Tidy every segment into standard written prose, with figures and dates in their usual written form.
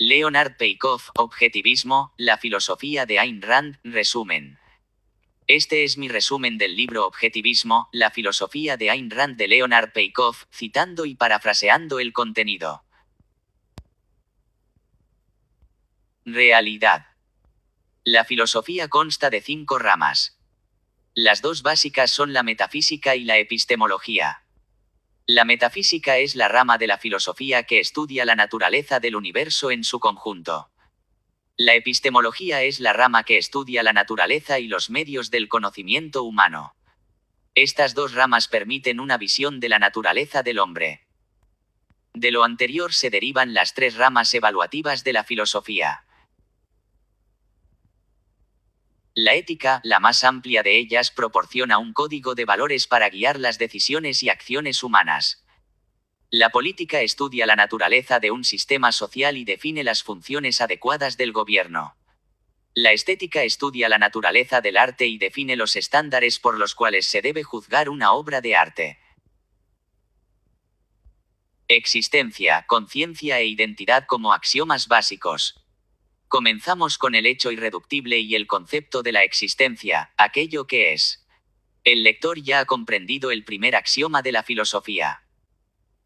Leonard Peikoff, Objetivismo, la filosofía de Ayn Rand, resumen. Este es mi resumen del libro Objetivismo, la filosofía de Ayn Rand de Leonard Peikoff, citando y parafraseando el contenido. Realidad. La filosofía consta de 5 ramas. Las 2 básicas son la metafísica y la epistemología. La metafísica es la rama de la filosofía que estudia la naturaleza del universo en su conjunto. La epistemología es la rama que estudia la naturaleza y los medios del conocimiento humano. Estas 2 ramas permiten una visión de la naturaleza del hombre. De lo anterior se derivan las 3 ramas evaluativas de la filosofía. La ética, la más amplia de ellas, proporciona un código de valores para guiar las decisiones y acciones humanas. La política estudia la naturaleza de un sistema social y define las funciones adecuadas del gobierno. La estética estudia la naturaleza del arte y define los estándares por los cuales se debe juzgar una obra de arte. Existencia, conciencia e identidad como axiomas básicos. Comenzamos con el hecho irreductible y el concepto de la existencia, aquello que es. El lector ya ha comprendido el primer axioma de la filosofía.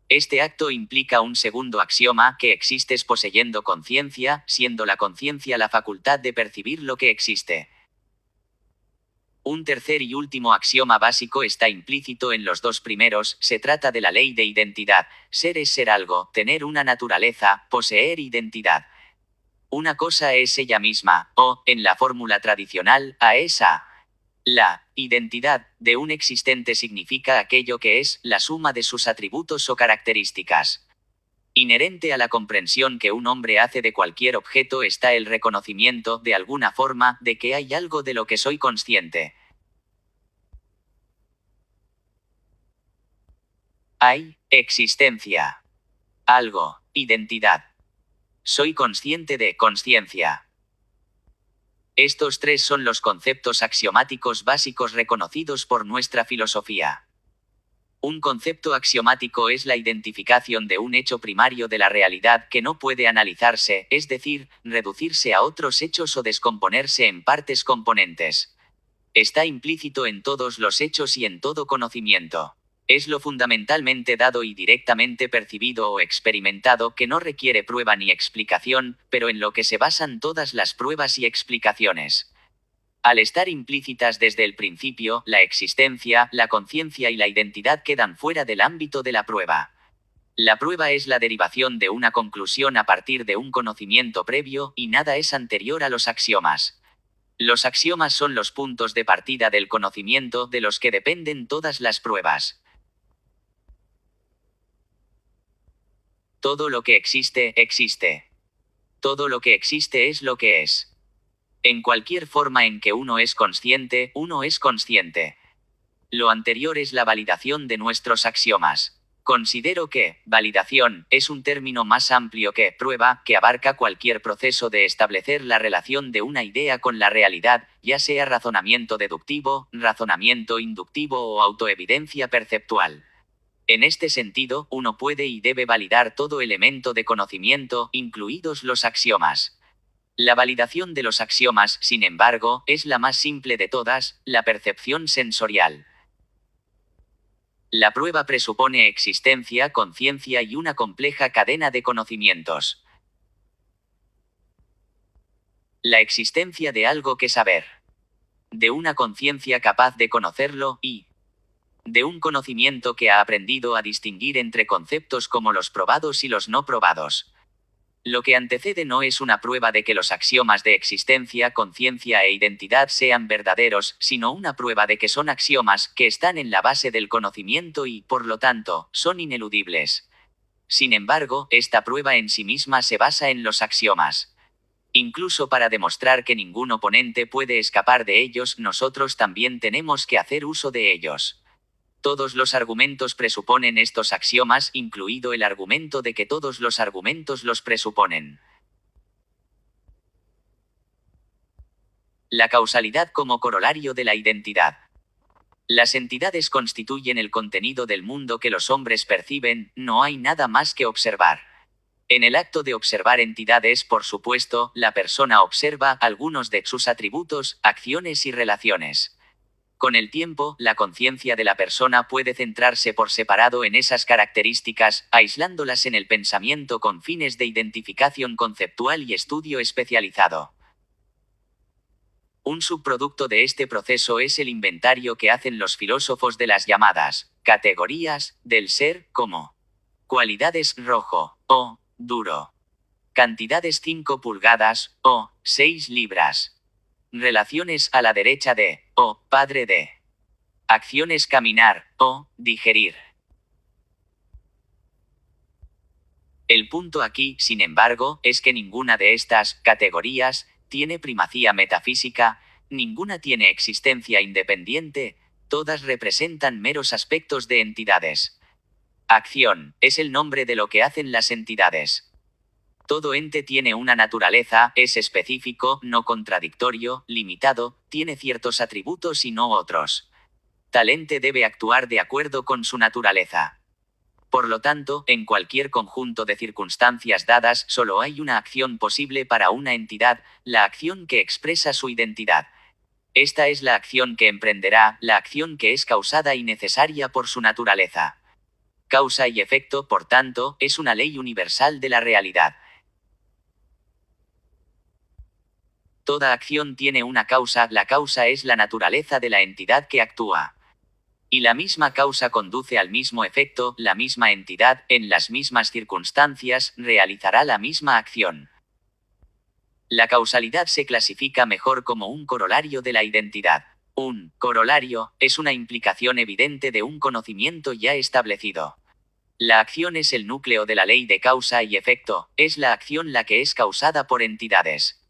Este acto implica un segundo axioma, que existes poseyendo conciencia, siendo la conciencia la facultad de percibir lo que existe. Un tercer y último axioma básico está implícito en los 2 primeros, se trata de la ley de identidad, ser es ser algo, tener una naturaleza, poseer identidad. Una cosa es ella misma, o, en la fórmula tradicional, A es A. La identidad de un existente significa aquello que es, la suma de sus atributos o características. Inherente a la comprensión que un hombre hace de cualquier objeto está el reconocimiento, de alguna forma, de que hay algo de lo que soy consciente. Hay existencia. Algo, identidad. Soy consciente de conciencia. Estos 3 son los conceptos axiomáticos básicos reconocidos por nuestra filosofía. Un concepto axiomático es la identificación de un hecho primario de la realidad que no puede analizarse, es decir, reducirse a otros hechos o descomponerse en partes componentes. Está implícito en todos los hechos y en todo conocimiento. Es lo fundamentalmente dado y directamente percibido o experimentado que no requiere prueba ni explicación, pero en lo que se basan todas las pruebas y explicaciones. Al estar implícitas desde el principio, la existencia, la conciencia y la identidad quedan fuera del ámbito de la prueba. La prueba es la derivación de una conclusión a partir de un conocimiento previo, y nada es anterior a los axiomas. Los axiomas son los puntos de partida del conocimiento de los que dependen todas las pruebas. Todo lo que existe, existe. Todo lo que existe es lo que es. En cualquier forma en que uno es consciente, uno es consciente. Lo anterior es la validación de nuestros axiomas. Considero que validación es un término más amplio que prueba, que abarca cualquier proceso de establecer la relación de una idea con la realidad, ya sea razonamiento deductivo, razonamiento inductivo o autoevidencia perceptual. En este sentido, uno puede y debe validar todo elemento de conocimiento, incluidos los axiomas. La validación de los axiomas, sin embargo, es la más simple de todas, la percepción sensorial. La prueba presupone existencia, conciencia y una compleja cadena de conocimientos. La existencia de algo que saber. De una conciencia capaz de conocerlo, y de un conocimiento que ha aprendido a distinguir entre conceptos como los probados y los no probados. Lo que antecede no es una prueba de que los axiomas de existencia, conciencia e identidad sean verdaderos, sino una prueba de que son axiomas, que están en la base del conocimiento y, por lo tanto, son ineludibles. Sin embargo, esta prueba en sí misma se basa en los axiomas. Incluso para demostrar que ningún oponente puede escapar de ellos, nosotros también tenemos que hacer uso de ellos. Todos los argumentos presuponen estos axiomas, incluido el argumento de que todos los argumentos los presuponen. La causalidad como corolario de la identidad. Las entidades constituyen el contenido del mundo que los hombres perciben, no hay nada más que observar. En el acto de observar entidades, por supuesto, la persona observa algunos de sus atributos, acciones y relaciones. Con el tiempo, la conciencia de la persona puede centrarse por separado en esas características, aislándolas en el pensamiento con fines de identificación conceptual y estudio especializado. Un subproducto de este proceso es el inventario que hacen los filósofos de las llamadas categorías del ser, como cualidades rojo o duro, cantidades 5 pulgadas o 6 libras, relaciones a la derecha de o padre de, acciones caminar o digerir. El punto aquí, sin embargo, es que ninguna de estas categorías tiene primacía metafísica, ninguna tiene existencia independiente, todas representan meros aspectos de entidades. Acción es el nombre de lo que hacen las entidades. Todo ente tiene una naturaleza, es específico, no contradictorio, limitado, tiene ciertos atributos y no otros. Tal ente debe actuar de acuerdo con su naturaleza. Por lo tanto, en cualquier conjunto de circunstancias dadas, solo hay una acción posible para una entidad, la acción que expresa su identidad. Esta es la acción que emprenderá, la acción que es causada y necesaria por su naturaleza. Causa y efecto, por tanto, es una ley universal de la realidad. Toda acción tiene una causa, la causa es la naturaleza de la entidad que actúa. Y la misma causa conduce al mismo efecto, la misma entidad, en las mismas circunstancias, realizará la misma acción. La causalidad se clasifica mejor como un corolario de la identidad. Un corolario es una implicación evidente de un conocimiento ya establecido. La acción es el núcleo de la ley de causa y efecto, es la acción la que es causada por entidades.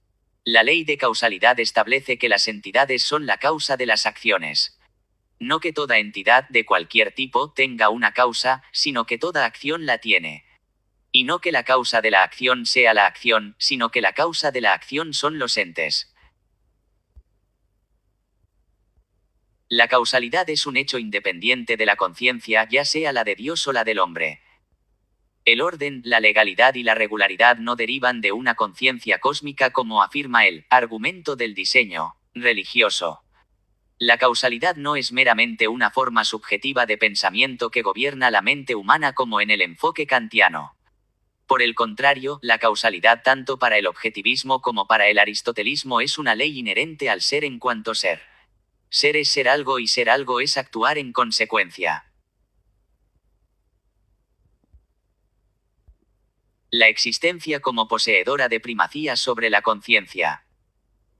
La ley de causalidad establece que las entidades son la causa de las acciones. No que toda entidad de cualquier tipo tenga una causa, sino que toda acción la tiene. Y no que la causa de la acción sea la acción, sino que la causa de la acción son los entes. La causalidad es un hecho independiente de la conciencia, ya sea la de Dios o la del hombre. El orden, la legalidad y la regularidad no derivan de una conciencia cósmica como afirma el argumento del diseño religioso. La causalidad no es meramente una forma subjetiva de pensamiento que gobierna la mente humana como en el enfoque kantiano. Por el contrario, la causalidad tanto para el objetivismo como para el aristotelismo es una ley inherente al ser en cuanto ser. Ser es ser algo y ser algo es actuar en consecuencia. La existencia como poseedora de primacía sobre la conciencia.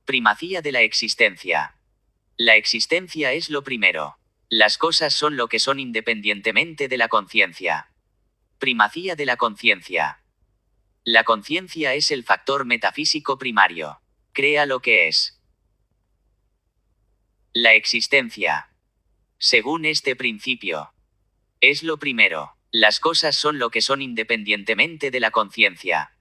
Primacía de la existencia. La existencia es lo primero. Las cosas son lo que son independientemente de la conciencia. Primacía de la conciencia. La conciencia es el factor metafísico primario. Crea lo que es. La existencia. Según este principio, es lo primero. Las cosas son lo que son independientemente de la conciencia.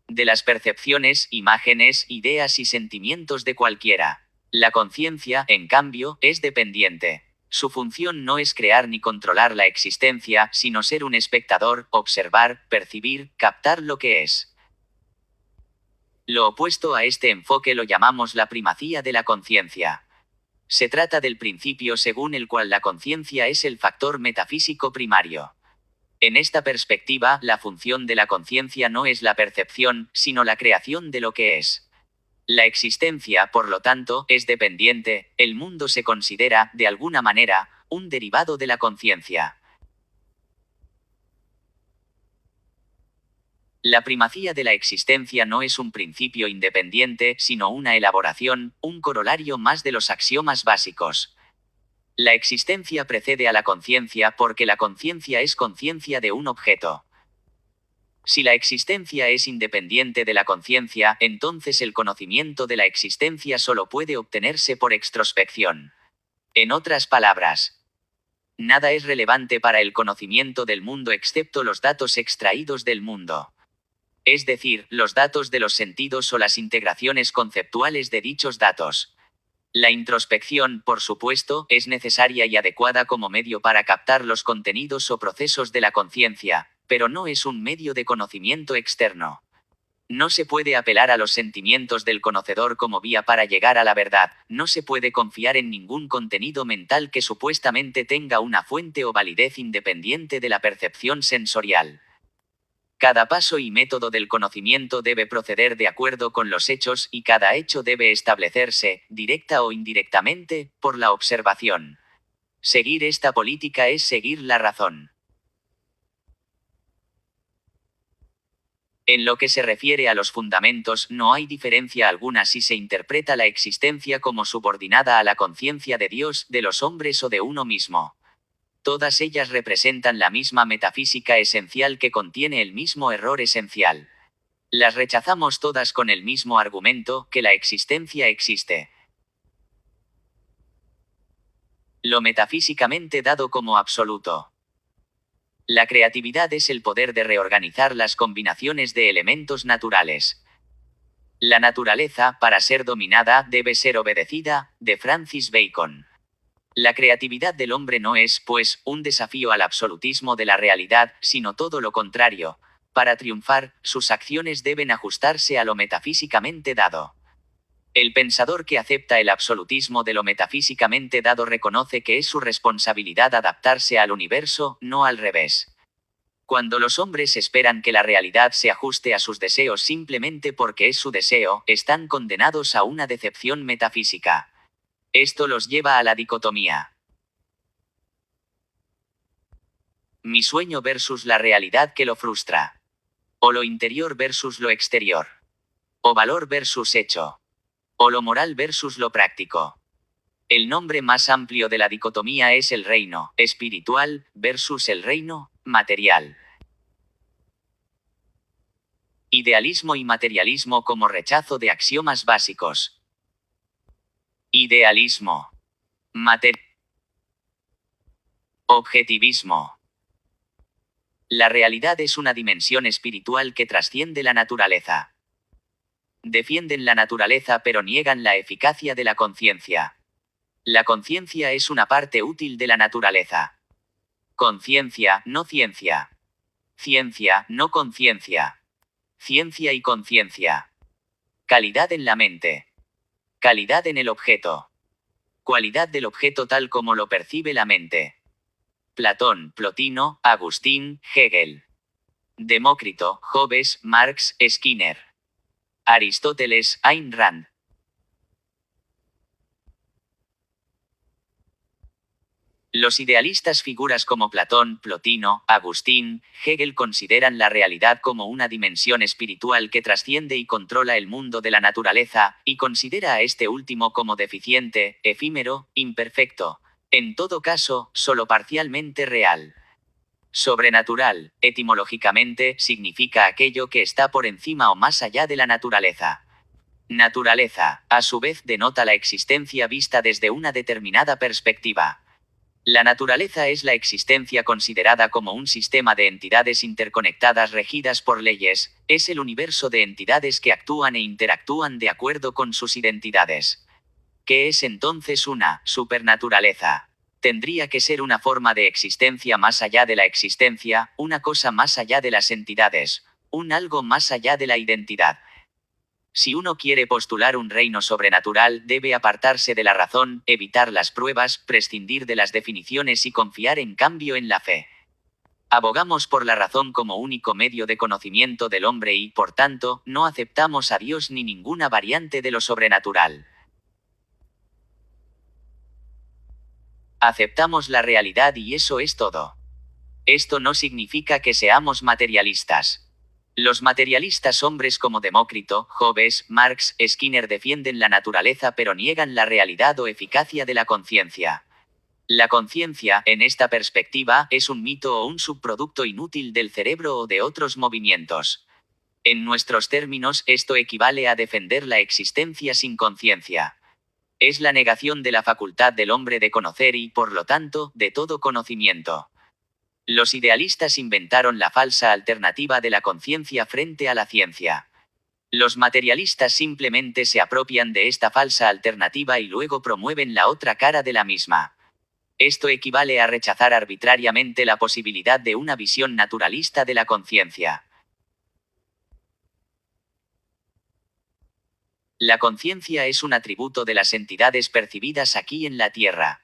De las percepciones, imágenes, ideas y sentimientos de cualquiera. La conciencia, en cambio, es dependiente. Su función no es crear ni controlar la existencia, sino ser un espectador, observar, percibir, captar lo que es. Lo opuesto a este enfoque lo llamamos la primacía de la conciencia. Se trata del principio según el cual la conciencia es el factor metafísico primario. En esta perspectiva, la función de la conciencia no es la percepción, sino la creación de lo que es. La existencia, por lo tanto, es dependiente, el mundo se considera, de alguna manera, un derivado de la conciencia. La primacía de la existencia no es un principio independiente, sino una elaboración, un corolario más de los axiomas básicos. La existencia precede a la conciencia porque la conciencia es conciencia de un objeto. Si la existencia es independiente de la conciencia, entonces el conocimiento de la existencia solo puede obtenerse por extrospección. En otras palabras, nada es relevante para el conocimiento del mundo excepto los datos extraídos del mundo. Es decir, los datos de los sentidos o las integraciones conceptuales de dichos datos. La introspección, por supuesto, es necesaria y adecuada como medio para captar los contenidos o procesos de la conciencia, pero no es un medio de conocimiento externo. No se puede apelar a los sentimientos del conocedor como vía para llegar a la verdad, no se puede confiar en ningún contenido mental que supuestamente tenga una fuente o validez independiente de la percepción sensorial. Cada paso y método del conocimiento debe proceder de acuerdo con los hechos y cada hecho debe establecerse, directa o indirectamente, por la observación. Seguir esta política es seguir la razón. En lo que se refiere a los fundamentos, no hay diferencia alguna si se interpreta la existencia como subordinada a la conciencia de Dios, de los hombres o de uno mismo. Todas ellas representan la misma metafísica esencial que contiene el mismo error esencial. Las rechazamos todas con el mismo argumento, que la existencia existe. Lo metafísicamente dado como absoluto. La creatividad es el poder de reorganizar las combinaciones de elementos naturales. La naturaleza, para ser dominada, debe ser obedecida, de Francis Bacon. La creatividad del hombre no es, pues, un desafío al absolutismo de la realidad, sino todo lo contrario. Para triunfar, sus acciones deben ajustarse a lo metafísicamente dado. El pensador que acepta el absolutismo de lo metafísicamente dado reconoce que es su responsabilidad adaptarse al universo, no al revés. Cuando los hombres esperan que la realidad se ajuste a sus deseos simplemente porque es su deseo, están condenados a una decepción metafísica. Esto los lleva a la dicotomía. Mi sueño versus la realidad que lo frustra. O lo interior versus lo exterior. O valor versus hecho. O lo moral versus lo práctico. El nombre más amplio de la dicotomía es el reino espiritual versus el reino material. Idealismo y materialismo como rechazo de axiomas básicos. Idealismo. Objetivismo. La realidad es una dimensión espiritual que trasciende la naturaleza. Defienden la naturaleza pero niegan la eficacia de la conciencia. La conciencia es una parte útil de la naturaleza. Conciencia, no ciencia. Ciencia, no conciencia. Ciencia y conciencia. Calidad en la mente. Calidad en el objeto. Cualidad del objeto tal como lo percibe la mente. Platón, Plotino, Agustín, Hegel. Demócrito, Hobbes, Marx, Skinner. Aristóteles, Ayn Rand. Los idealistas figuras como Platón, Plotino, Agustín, Hegel consideran la realidad como una dimensión espiritual que trasciende y controla el mundo de la naturaleza, y considera a este último como deficiente, efímero, imperfecto, en todo caso, solo parcialmente real. Sobrenatural, etimológicamente, significa aquello que está por encima o más allá de la naturaleza. Naturaleza, a su vez, denota la existencia vista desde una determinada perspectiva. La naturaleza es la existencia considerada como un sistema de entidades interconectadas regidas por leyes, es el universo de entidades que actúan e interactúan de acuerdo con sus identidades. ¿Qué es entonces una supernaturaleza? Tendría que ser una forma de existencia más allá de la existencia, una cosa más allá de las entidades, un algo más allá de la identidad. Si uno quiere postular un reino sobrenatural, debe apartarse de la razón, evitar las pruebas, prescindir de las definiciones y confiar en cambio en la fe. Abogamos por la razón como único medio de conocimiento del hombre y, por tanto, no aceptamos a Dios ni ninguna variante de lo sobrenatural. Aceptamos la realidad y eso es todo. Esto no significa que seamos materialistas. Los materialistas hombres como Demócrito, Hobbes, Marx, Skinner defienden la naturaleza pero niegan la realidad o eficacia de la conciencia. La conciencia, en esta perspectiva, es un mito o un subproducto inútil del cerebro o de otros movimientos. En nuestros términos, esto equivale a defender la existencia sin conciencia. Es la negación de la facultad del hombre de conocer y, por lo tanto, de todo conocimiento. Los idealistas inventaron la falsa alternativa de la conciencia frente a la ciencia. Los materialistas simplemente se apropian de esta falsa alternativa y luego promueven la otra cara de la misma. Esto equivale a rechazar arbitrariamente la posibilidad de una visión naturalista de la conciencia. La conciencia es un atributo de las entidades percibidas aquí en la Tierra.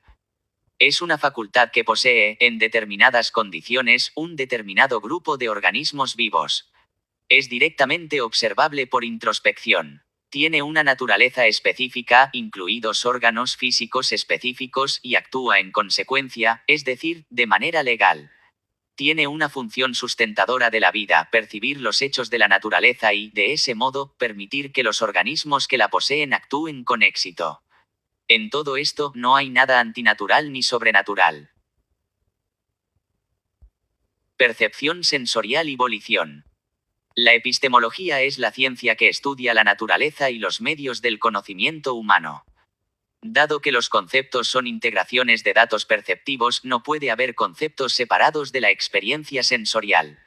Es una facultad que posee, en determinadas condiciones, un determinado grupo de organismos vivos. Es directamente observable por introspección. Tiene una naturaleza específica, incluidos órganos físicos específicos, y actúa en consecuencia, es decir, de manera legal. Tiene una función sustentadora de la vida, percibir los hechos de la naturaleza y, de ese modo, permitir que los organismos que la poseen actúen con éxito. En todo esto no hay nada antinatural ni sobrenatural. Percepción sensorial y volición. La epistemología es la ciencia que estudia la naturaleza y los medios del conocimiento humano. Dado que los conceptos son integraciones de datos perceptivos, no puede haber conceptos separados de la experiencia sensorial.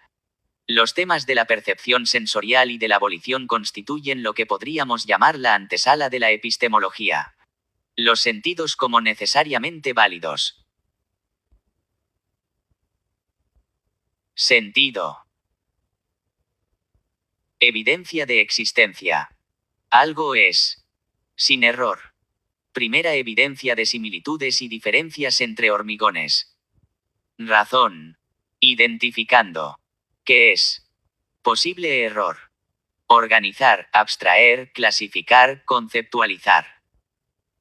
Los temas de la percepción sensorial y de la volición constituyen lo que podríamos llamar la antesala de la epistemología. Los sentidos como necesariamente válidos. Sentido. Evidencia de existencia. Algo es. Sin error. Primera evidencia de similitudes y diferencias entre hormigones. Razón. Identificando. ¿Qué es? Posible error. Organizar, abstraer, clasificar, conceptualizar.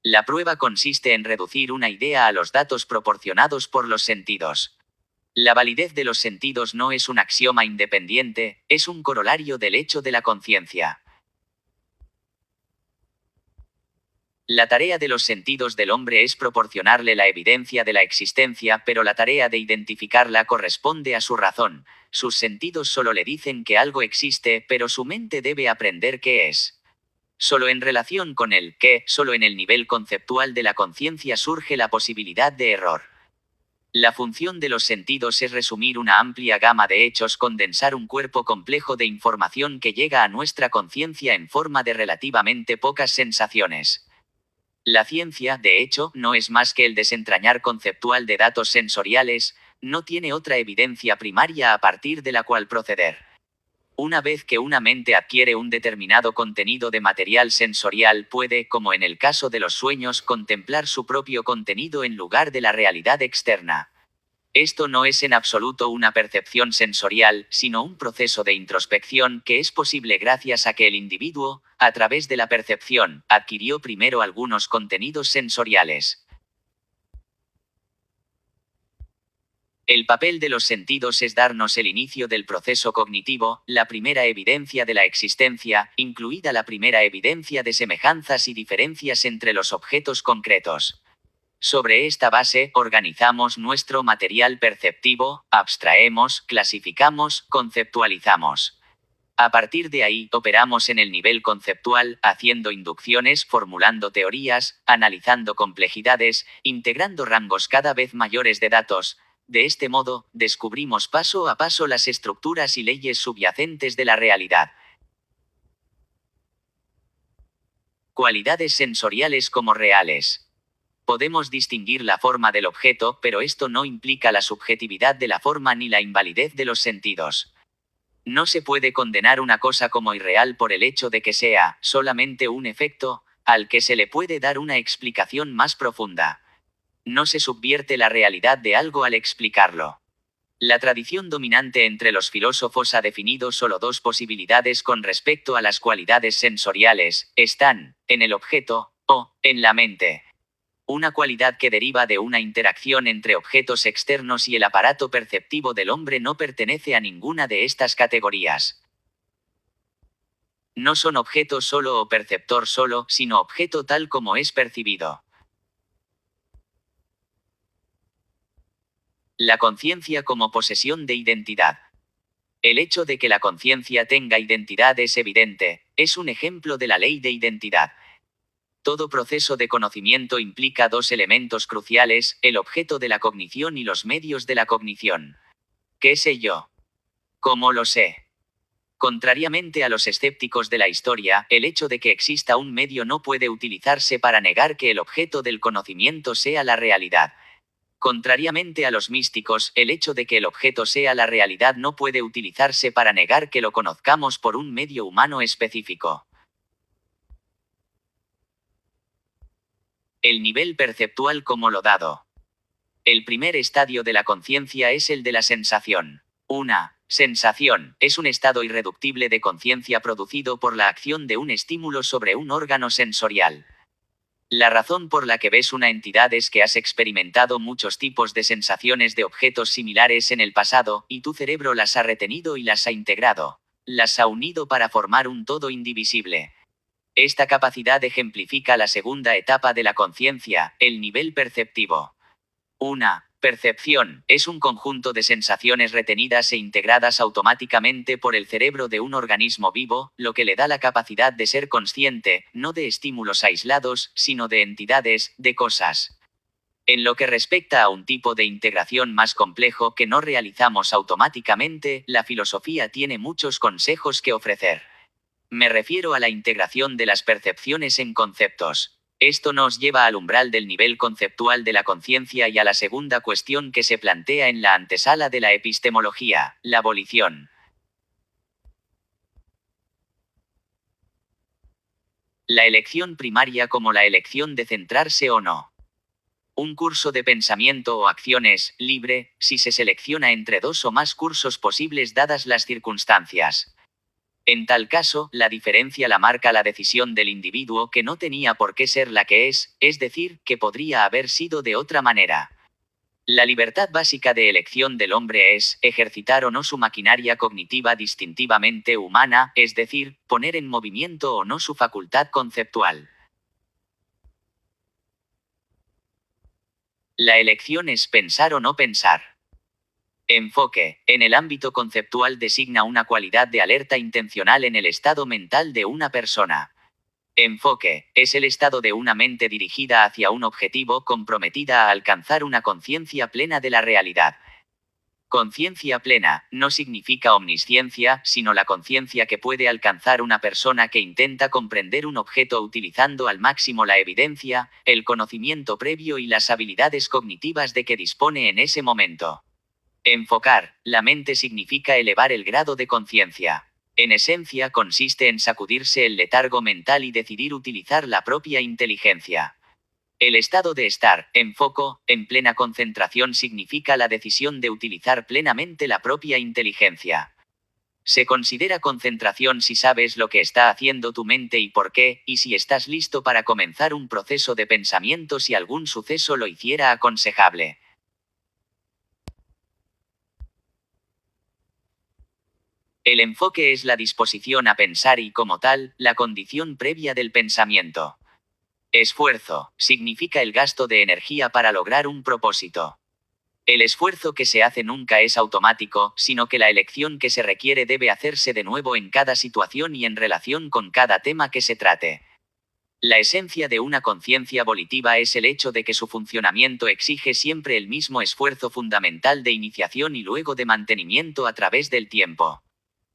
La prueba consiste en reducir una idea a los datos proporcionados por los sentidos. La validez de los sentidos no es un axioma independiente, es un corolario del hecho de la conciencia. La tarea de los sentidos del hombre es proporcionarle la evidencia de la existencia, pero la tarea de identificarla corresponde a su razón. Sus sentidos solo le dicen que algo existe, pero su mente debe aprender qué es. Solo en relación con el qué, solo en el nivel conceptual de la conciencia surge la posibilidad de error. La función de los sentidos es resumir una amplia gama de hechos, condensar un cuerpo complejo de información que llega a nuestra conciencia en forma de relativamente pocas sensaciones. La ciencia, de hecho, no es más que el desentrañar conceptual de datos sensoriales, no tiene otra evidencia primaria a partir de la cual proceder. Una vez que una mente adquiere un determinado contenido de material sensorial, puede, como en el caso de los sueños, contemplar su propio contenido en lugar de la realidad externa. Esto no es en absoluto una percepción sensorial, sino un proceso de introspección que es posible gracias a que el individuo, a través de la percepción, adquirió primero algunos contenidos sensoriales. El papel de los sentidos es darnos el inicio del proceso cognitivo, la primera evidencia de la existencia, incluida la primera evidencia de semejanzas y diferencias entre los objetos concretos. Sobre esta base, organizamos nuestro material perceptivo, abstraemos, clasificamos, conceptualizamos. A partir de ahí, operamos en el nivel conceptual, haciendo inducciones, formulando teorías, analizando complejidades, integrando rangos cada vez mayores de datos. De este modo, descubrimos paso a paso las estructuras y leyes subyacentes de la realidad. Cualidades sensoriales como reales. Podemos distinguir la forma del objeto, pero esto no implica la subjetividad de la forma ni la invalidez de los sentidos. No se puede condenar una cosa como irreal por el hecho de que sea solamente un efecto, al que se le puede dar una explicación más profunda. No se subvierte la realidad de algo al explicarlo. La tradición dominante entre los filósofos ha definido solo dos posibilidades con respecto a las cualidades sensoriales: están en el objeto o en la mente. Una cualidad que deriva de una interacción entre objetos externos y el aparato perceptivo del hombre no pertenece a ninguna de estas categorías. No son objeto solo o perceptor solo, sino objeto tal como es percibido. La conciencia como posesión de identidad. El hecho de que la conciencia tenga identidad es evidente, es un ejemplo de la ley de identidad. Todo proceso de conocimiento implica dos elementos cruciales: el objeto de la cognición y los medios de la cognición. ¿Qué sé yo? ¿Cómo lo sé? Contrariamente a los escépticos de la historia, el hecho de que exista un medio no puede utilizarse para negar que el objeto del conocimiento sea la realidad. Contrariamente a los místicos, el hecho de que el objeto sea la realidad no puede utilizarse para negar que lo conozcamos por un medio humano específico. El nivel perceptual como lo dado. El primer estadio de la conciencia es el de la sensación. Una sensación es un estado irreductible de conciencia producido por la acción de un estímulo sobre un órgano sensorial. La razón por la que ves una entidad es que has experimentado muchos tipos de sensaciones de objetos similares en el pasado, y tu cerebro las ha retenido y las ha integrado. Las ha unido para formar un todo indivisible. Esta capacidad ejemplifica la segunda etapa de la conciencia, el nivel perceptivo. Una percepción es un conjunto de sensaciones retenidas e integradas automáticamente por el cerebro de un organismo vivo, lo que le da la capacidad de ser consciente, no de estímulos aislados, sino de entidades, de cosas. En lo que respecta a un tipo de integración más complejo que no realizamos automáticamente, la filosofía tiene muchos consejos que ofrecer. Me refiero a la integración de las percepciones en conceptos. Esto nos lleva al umbral del nivel conceptual de la conciencia y a la segunda cuestión que se plantea en la antesala de la epistemología, la abolición. La elección primaria como la elección de centrarse o no. Un curso de pensamiento o acción es libre si se selecciona entre dos o más cursos posibles dadas las circunstancias. En tal caso, la diferencia la marca la decisión del individuo que no tenía por qué ser la que es decir, que podría haber sido de otra manera. La libertad básica de elección del hombre es ejercitar o no su maquinaria cognitiva distintivamente humana, es decir, poner en movimiento o no su facultad conceptual. La elección es pensar o no pensar. Enfoque, en el ámbito conceptual designa una cualidad de alerta intencional en el estado mental de una persona. Enfoque, es el estado de una mente dirigida hacia un objetivo comprometida a alcanzar una conciencia plena de la realidad. Conciencia plena, no significa omnisciencia, sino la conciencia que puede alcanzar una persona que intenta comprender un objeto utilizando al máximo la evidencia, el conocimiento previo y las habilidades cognitivas de que dispone en ese momento. Enfocar la mente significa elevar el grado de conciencia. En esencia consiste en sacudirse el letargo mental y decidir utilizar la propia inteligencia. El estado de estar, en foco, en plena concentración significa la decisión de utilizar plenamente la propia inteligencia. Se considera concentración si sabes lo que está haciendo tu mente y por qué, y si estás listo para comenzar un proceso de pensamiento si algún suceso lo hiciera aconsejable. El enfoque es la disposición a pensar y, como tal, la condición previa del pensamiento. Esfuerzo significa el gasto de energía para lograr un propósito. El esfuerzo que se hace nunca es automático, sino que la elección que se requiere debe hacerse de nuevo en cada situación y en relación con cada tema que se trate. La esencia de una conciencia volitiva es el hecho de que su funcionamiento exige siempre el mismo esfuerzo fundamental de iniciación y luego de mantenimiento a través del tiempo.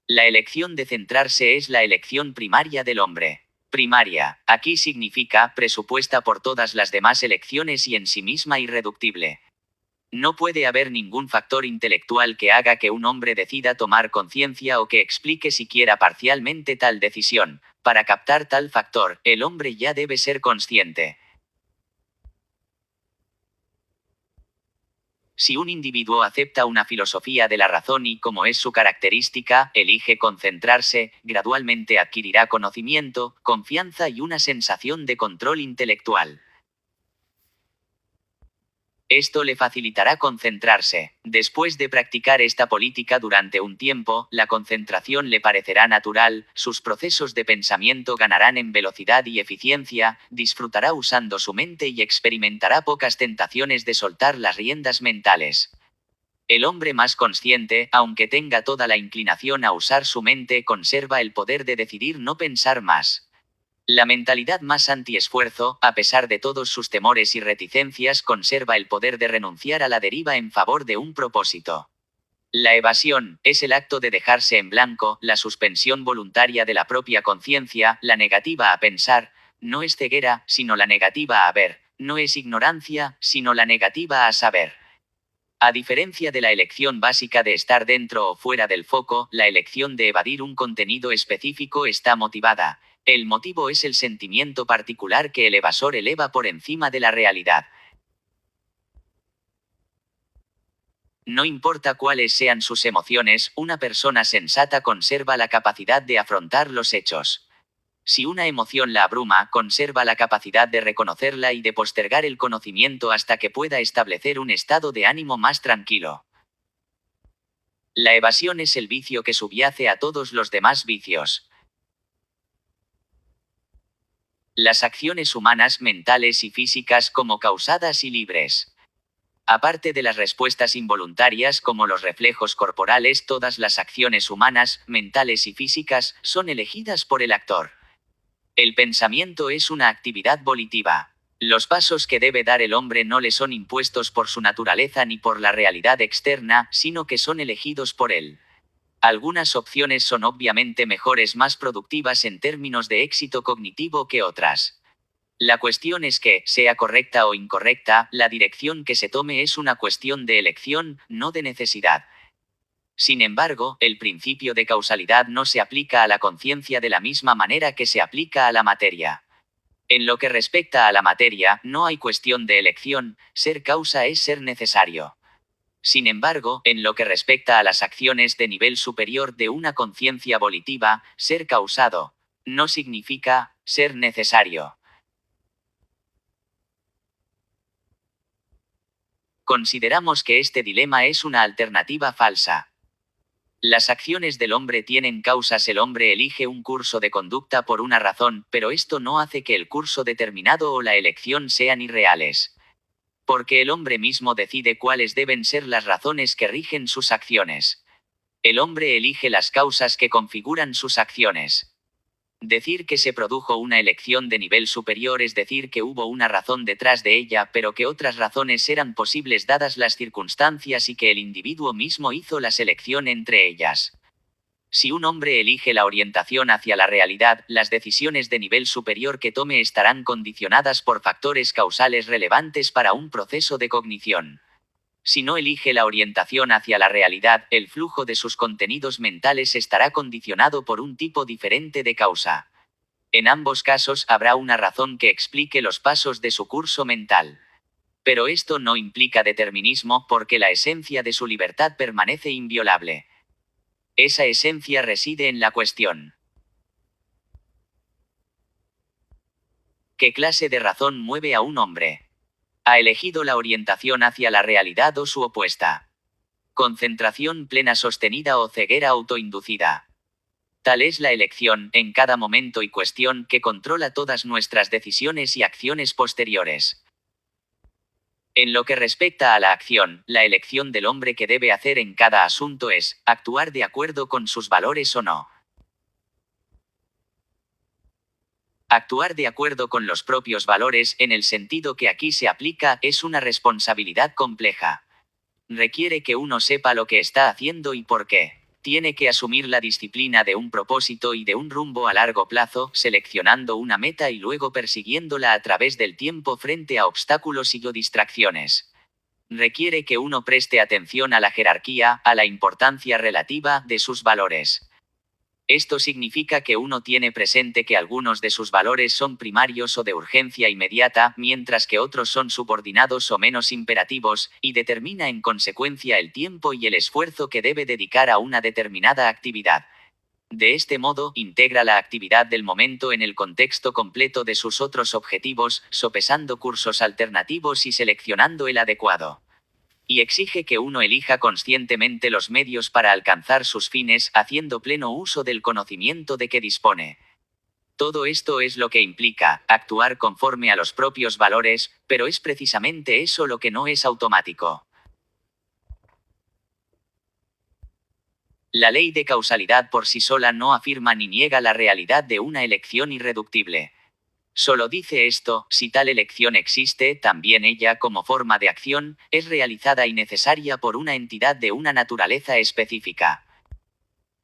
La elección de centrarse es la elección primaria del hombre. Primaria, aquí significa presupuesta por todas las demás elecciones y en sí misma irreductible. No puede haber ningún factor intelectual que haga que un hombre decida tomar conciencia o que explique siquiera parcialmente tal decisión. Para captar tal factor, el hombre ya debe ser consciente. Si un individuo acepta una filosofía de la razón y, como es su característica, elige concentrarse, gradualmente adquirirá conocimiento, confianza y una sensación de control intelectual. Esto le facilitará concentrarse. Después de practicar esta política durante un tiempo, la concentración le parecerá natural, sus procesos de pensamiento ganarán en velocidad y eficiencia, disfrutará usando su mente y experimentará pocas tentaciones de soltar las riendas mentales. El hombre más consciente, aunque tenga toda la inclinación a usar su mente, conserva el poder de decidir no pensar más. La mentalidad más anti-esfuerzo, a pesar de todos sus temores y reticencias, conserva el poder de renunciar a la deriva en favor de un propósito. La evasión es el acto de dejarse en blanco, la suspensión voluntaria de la propia conciencia, la negativa a pensar, no es ceguera, sino la negativa a ver, no es ignorancia, sino la negativa a saber. A diferencia de la elección básica de estar dentro o fuera del foco, la elección de evadir un contenido específico está motivada. El motivo es el sentimiento particular que el evasor eleva por encima de la realidad. No importa cuáles sean sus emociones, una persona sensata conserva la capacidad de afrontar los hechos. Si una emoción la abruma, conserva la capacidad de reconocerla y de postergar el conocimiento hasta que pueda establecer un estado de ánimo más tranquilo. La evasión es el vicio que subyace a todos los demás vicios. Las acciones humanas, mentales y físicas como causadas y libres. Aparte de las respuestas involuntarias como los reflejos corporales, todas las acciones humanas, mentales y físicas, son elegidas por el actor. El pensamiento es una actividad volitiva. Los pasos que debe dar el hombre no le son impuestos por su naturaleza ni por la realidad externa, sino que son elegidos por él. Algunas opciones son obviamente mejores, más productivas en términos de éxito cognitivo que otras. La cuestión es que, sea correcta o incorrecta, la dirección que se tome es una cuestión de elección, no de necesidad. Sin embargo, el principio de causalidad no se aplica a la conciencia de la misma manera que se aplica a la materia. En lo que respecta a la materia, no hay cuestión de elección, ser causa es ser necesario. Sin embargo, en lo que respecta a las acciones de nivel superior de una conciencia volitiva, ser causado no significa ser necesario. Consideramos que este dilema es una alternativa falsa. Las acciones del hombre tienen causas. El hombre elige un curso de conducta por una razón, pero esto no hace que el curso determinado o la elección sean irreales. Porque el hombre mismo decide cuáles deben ser las razones que rigen sus acciones. El hombre elige las causas que configuran sus acciones. Decir que se produjo una elección de nivel superior es decir que hubo una razón detrás de ella, pero que otras razones eran posibles dadas las circunstancias y que el individuo mismo hizo la selección entre ellas. Si un hombre elige la orientación hacia la realidad, las decisiones de nivel superior que tome estarán condicionadas por factores causales relevantes para un proceso de cognición. Si no elige la orientación hacia la realidad, el flujo de sus contenidos mentales estará condicionado por un tipo diferente de causa. En ambos casos habrá una razón que explique los pasos de su curso mental. Pero esto no implica determinismo porque la esencia de su libertad permanece inviolable. Esa esencia reside en la cuestión. ¿Qué clase de razón mueve a un hombre? ¿Ha elegido la orientación hacia la realidad o su opuesta? Concentración plena sostenida o ceguera autoinducida. Tal es la elección, en cada momento y cuestión, que controla todas nuestras decisiones y acciones posteriores. En lo que respecta a la acción, la elección del hombre que debe hacer en cada asunto es, actuar de acuerdo con sus valores o no. Actuar de acuerdo con los propios valores, en el sentido que aquí se aplica, es una responsabilidad compleja. Requiere que uno sepa lo que está haciendo y por qué. Tiene que asumir la disciplina de un propósito y de un rumbo a largo plazo, seleccionando una meta y luego persiguiéndola a través del tiempo frente a obstáculos y o distracciones. Requiere que uno preste atención a la jerarquía, a la importancia relativa de sus valores. Esto significa que uno tiene presente que algunos de sus valores son primarios o de urgencia inmediata, mientras que otros son subordinados o menos imperativos, y determina en consecuencia el tiempo y el esfuerzo que debe dedicar a una determinada actividad. De este modo, integra la actividad del momento en el contexto completo de sus otros objetivos, sopesando cursos alternativos y seleccionando el adecuado. Y exige que uno elija conscientemente los medios para alcanzar sus fines, haciendo pleno uso del conocimiento de que dispone. Todo esto es lo que implica actuar conforme a los propios valores, pero es precisamente eso lo que no es automático. La ley de causalidad por sí sola no afirma ni niega la realidad de una elección irreductible. Solo dice esto: si tal elección existe, también ella, como forma de acción, es realizada y necesaria por una entidad de una naturaleza específica.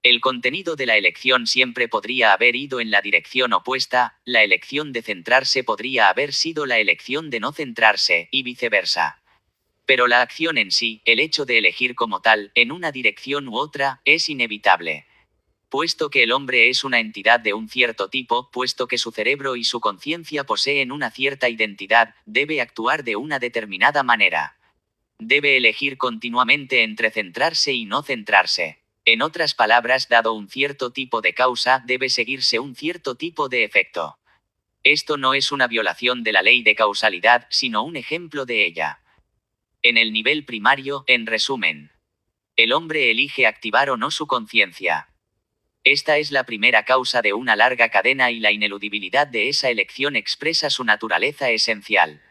El contenido de la elección siempre podría haber ido en la dirección opuesta, la elección de centrarse podría haber sido la elección de no centrarse, y viceversa. Pero la acción en sí, el hecho de elegir como tal, en una dirección u otra, es inevitable. Puesto que el hombre es una entidad de un cierto tipo, puesto que su cerebro y su conciencia poseen una cierta identidad, debe actuar de una determinada manera. Debe elegir continuamente entre centrarse y no centrarse. En otras palabras, dado un cierto tipo de causa, debe seguirse un cierto tipo de efecto. Esto no es una violación de la ley de causalidad, sino un ejemplo de ella. En el nivel primario, en resumen, el hombre elige activar o no su conciencia. Esta es la primera causa de una larga cadena y la ineludibilidad de esa elección expresa su naturaleza esencial.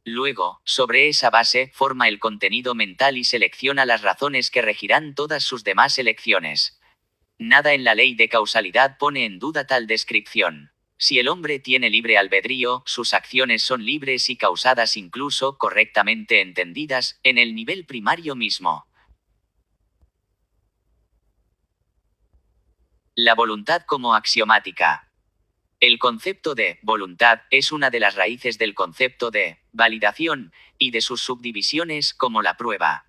Luego, sobre esa base, forma el contenido mental y selecciona las razones que regirán todas sus demás elecciones. Nada en la ley de causalidad pone en duda tal descripción. Si el hombre tiene libre albedrío, sus acciones son libres y causadas incluso, correctamente entendidas, en el nivel primario mismo. La voluntad como axiomática. El concepto de voluntad es una de las raíces del concepto de validación y de sus subdivisiones como la prueba.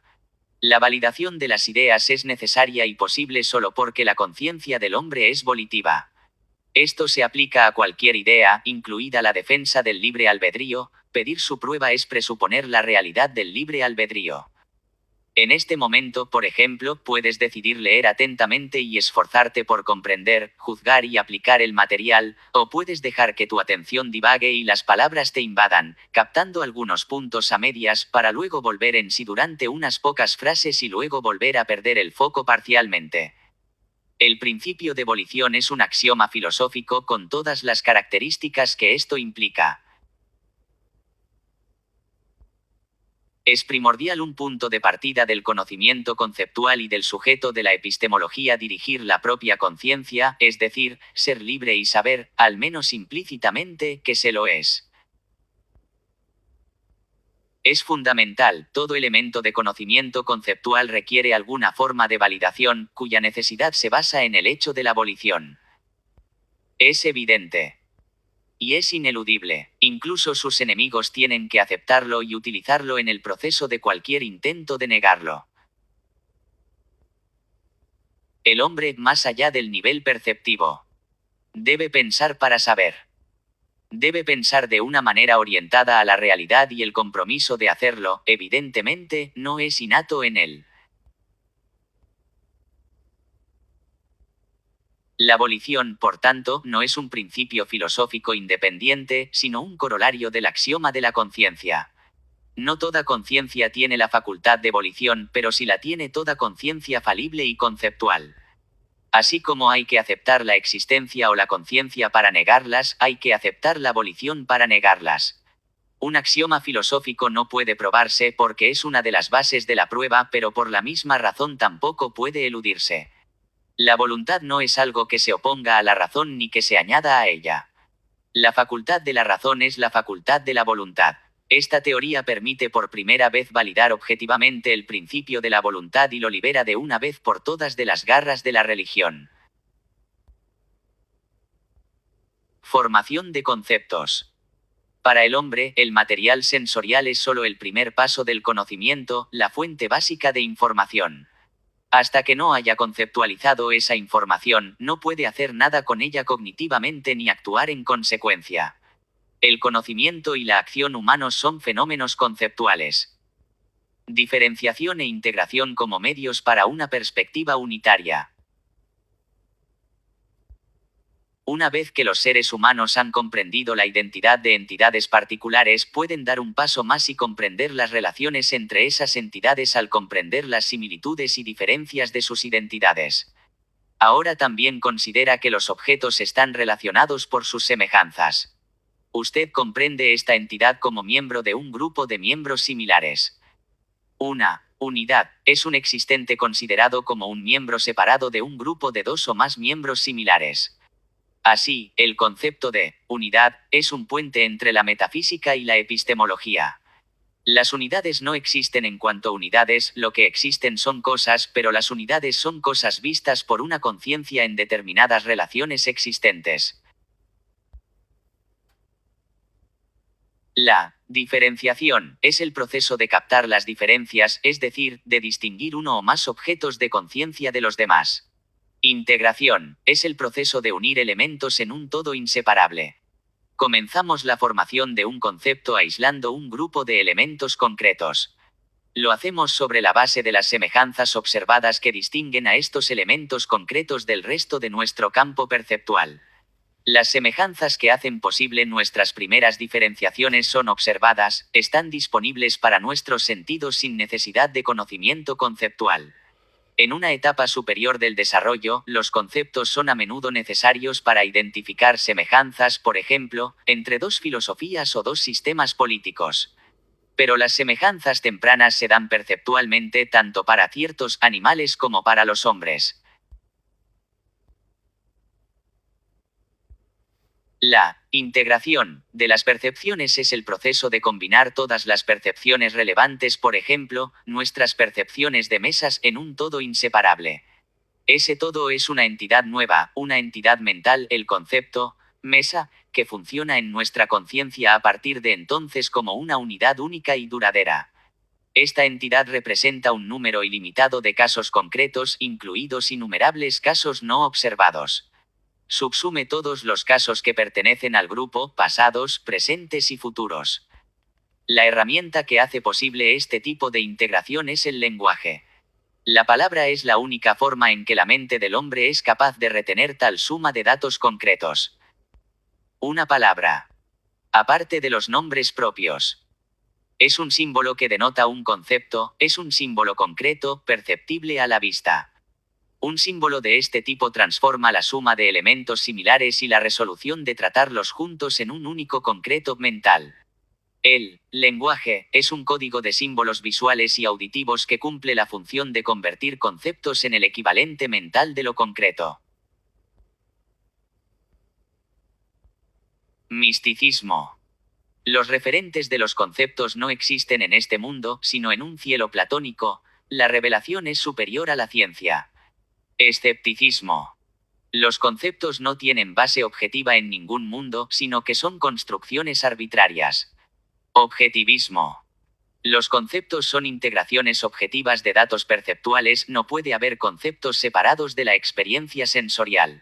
La validación de las ideas es necesaria y posible solo porque la conciencia del hombre es volitiva. Esto se aplica a cualquier idea, incluida la defensa del libre albedrío. Pedir su prueba es presuponer la realidad del libre albedrío. En este momento, por ejemplo, puedes decidir leer atentamente y esforzarte por comprender, juzgar y aplicar el material, o puedes dejar que tu atención divague y las palabras te invadan, captando algunos puntos a medias para luego volver en sí durante unas pocas frases y luego volver a perder el foco parcialmente. El principio de volición es un axioma filosófico con todas las características que esto implica. Es primordial un punto de partida del conocimiento conceptual y del sujeto de la epistemología dirigir la propia conciencia, es decir, ser libre y saber, al menos implícitamente, que se lo es. Es fundamental, todo elemento de conocimiento conceptual requiere alguna forma de validación, cuya necesidad se basa en el hecho de la volición. Es evidente. Y es ineludible, incluso sus enemigos tienen que aceptarlo y utilizarlo en el proceso de cualquier intento de negarlo. El hombre, más allá del nivel perceptivo, debe pensar para saber. Debe pensar de una manera orientada a la realidad y el compromiso de hacerlo, evidentemente, no es innato en él. La volición, por tanto, no es un principio filosófico independiente, sino un corolario del axioma de la conciencia. No toda conciencia tiene la facultad de volición, pero sí la tiene toda conciencia falible y conceptual. Así como hay que aceptar la existencia o la conciencia para negarlas, hay que aceptar la volición para negarlas. Un axioma filosófico no puede probarse porque es una de las bases de la prueba, pero por la misma razón tampoco puede eludirse. La voluntad no es algo que se oponga a la razón ni que se añada a ella. La facultad de la razón es la facultad de la voluntad. Esta teoría permite por primera vez validar objetivamente el principio de la voluntad y lo libera de una vez por todas de las garras de la religión. Formación de conceptos. Para el hombre, el material sensorial es solo el primer paso del conocimiento, la fuente básica de información. Hasta que no haya conceptualizado esa información, no puede hacer nada con ella cognitivamente ni actuar en consecuencia. El conocimiento y la acción humanos son fenómenos conceptuales. Diferenciación e integración como medios para una perspectiva unitaria. Una vez que los seres humanos han comprendido la identidad de entidades particulares, pueden dar un paso más y comprender las relaciones entre esas entidades al comprender las similitudes y diferencias de sus identidades. Ahora también considera que los objetos están relacionados por sus semejanzas. Usted comprende esta entidad como miembro de un grupo de miembros similares. Una unidad es un existente considerado como un miembro separado de un grupo de dos o más miembros similares. Así, el concepto de unidad es un puente entre la metafísica y la epistemología. Las unidades no existen en cuanto a unidades, lo que existen son cosas, pero las unidades son cosas vistas por una conciencia en determinadas relaciones existentes. La diferenciación es el proceso de captar las diferencias, es decir, de distinguir uno o más objetos de conciencia de los demás. Integración es el proceso de unir elementos en un todo inseparable. Comenzamos la formación de un concepto aislando un grupo de elementos concretos. Lo hacemos sobre la base de las semejanzas observadas que distinguen a estos elementos concretos del resto de nuestro campo perceptual. Las semejanzas que hacen posible nuestras primeras diferenciaciones son observadas, están disponibles para nuestros sentidos sin necesidad de conocimiento conceptual. En una etapa superior del desarrollo, los conceptos son a menudo necesarios para identificar semejanzas, por ejemplo, entre dos filosofías o dos sistemas políticos. Pero las semejanzas tempranas se dan perceptualmente tanto para ciertos animales como para los hombres. La integración de las percepciones es el proceso de combinar todas las percepciones relevantes, por ejemplo, nuestras percepciones de mesas, en un todo inseparable. Ese todo es una entidad nueva, una entidad mental, el concepto, mesa, que funciona en nuestra conciencia a partir de entonces como una unidad única y duradera. Esta entidad representa un número ilimitado de casos concretos, incluidos innumerables casos no observados. Subsume todos los casos que pertenecen al grupo, pasados, presentes y futuros. La herramienta que hace posible este tipo de integración es el lenguaje. La palabra es la única forma en que la mente del hombre es capaz de retener tal suma de datos concretos. Una palabra, aparte de los nombres propios, es un símbolo que denota un concepto, es un símbolo concreto, perceptible a la vista. Un símbolo de este tipo transforma la suma de elementos similares y la resolución de tratarlos juntos en un único concreto mental. El lenguaje es un código de símbolos visuales y auditivos que cumple la función de convertir conceptos en el equivalente mental de lo concreto. Misticismo. Los referentes de los conceptos no existen en este mundo, sino en un cielo platónico. La revelación es superior a la ciencia. Escepticismo. Los conceptos no tienen base objetiva en ningún mundo, sino que son construcciones arbitrarias. Objetivismo. Los conceptos son integraciones objetivas de datos perceptuales, no puede haber conceptos separados de la experiencia sensorial.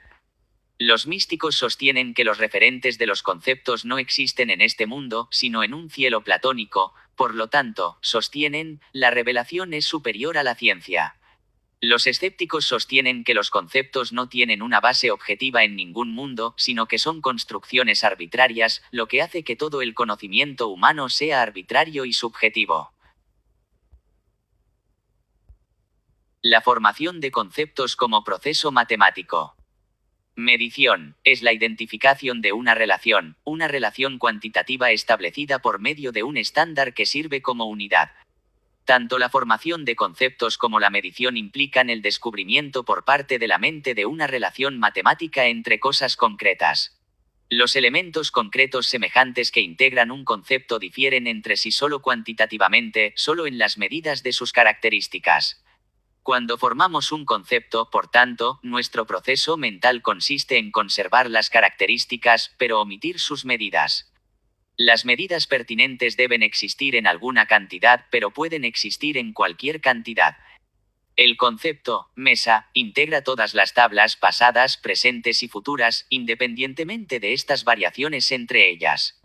Los místicos sostienen que los referentes de los conceptos no existen en este mundo, sino en un cielo platónico, por lo tanto, sostienen, la revelación es superior a la ciencia. Los escépticos sostienen que los conceptos no tienen una base objetiva en ningún mundo, sino que son construcciones arbitrarias, lo que hace que todo el conocimiento humano sea arbitrario y subjetivo. La formación de conceptos como proceso matemático. Medición es la identificación de una relación cuantitativa establecida por medio de un estándar que sirve como unidad. Tanto la formación de conceptos como la medición implican el descubrimiento por parte de la mente de una relación matemática entre cosas concretas. Los elementos concretos semejantes que integran un concepto difieren entre sí solo cuantitativamente, solo en las medidas de sus características. Cuando formamos un concepto, por tanto, nuestro proceso mental consiste en conservar las características, pero omitir sus medidas. Las medidas pertinentes deben existir en alguna cantidad, pero pueden existir en cualquier cantidad. El concepto, mesa, integra todas las tablas pasadas, presentes y futuras, independientemente de estas variaciones entre ellas.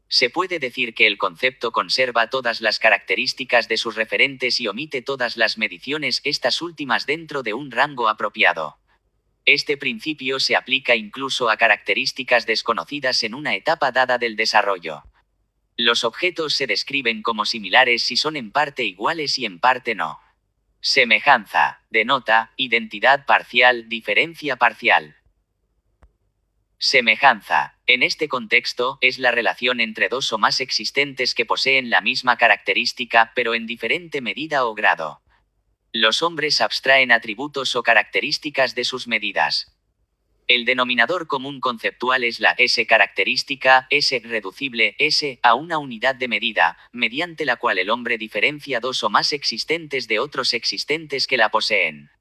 Se puede decir que el concepto conserva todas las características de sus referentes y omite todas las mediciones, estas últimas dentro de un rango apropiado. Este principio se aplica incluso a características desconocidas en una etapa dada del desarrollo. Los objetos se describen como similares si son en parte iguales y en parte no. Semejanza denota identidad parcial, diferencia parcial. Semejanza, en este contexto, es la relación entre dos o más existentes que poseen la misma característica, pero en diferente medida o grado. Los hombres abstraen atributos o características de sus medidas. El denominador común conceptual es la S característica, S reducible, S a una unidad de medida, mediante la cual el hombre diferencia dos o más existentes de otros existentes que la poseen.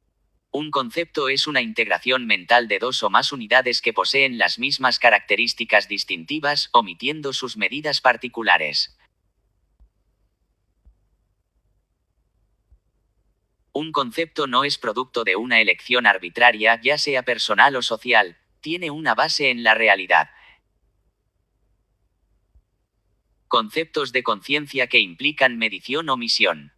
Un concepto es una integración mental de dos o más unidades que poseen las mismas características distintivas, omitiendo sus medidas particulares. Un concepto no es producto de una elección arbitraria, ya sea personal o social, tiene una base en la realidad. Conceptos de conciencia que implican medición o misión.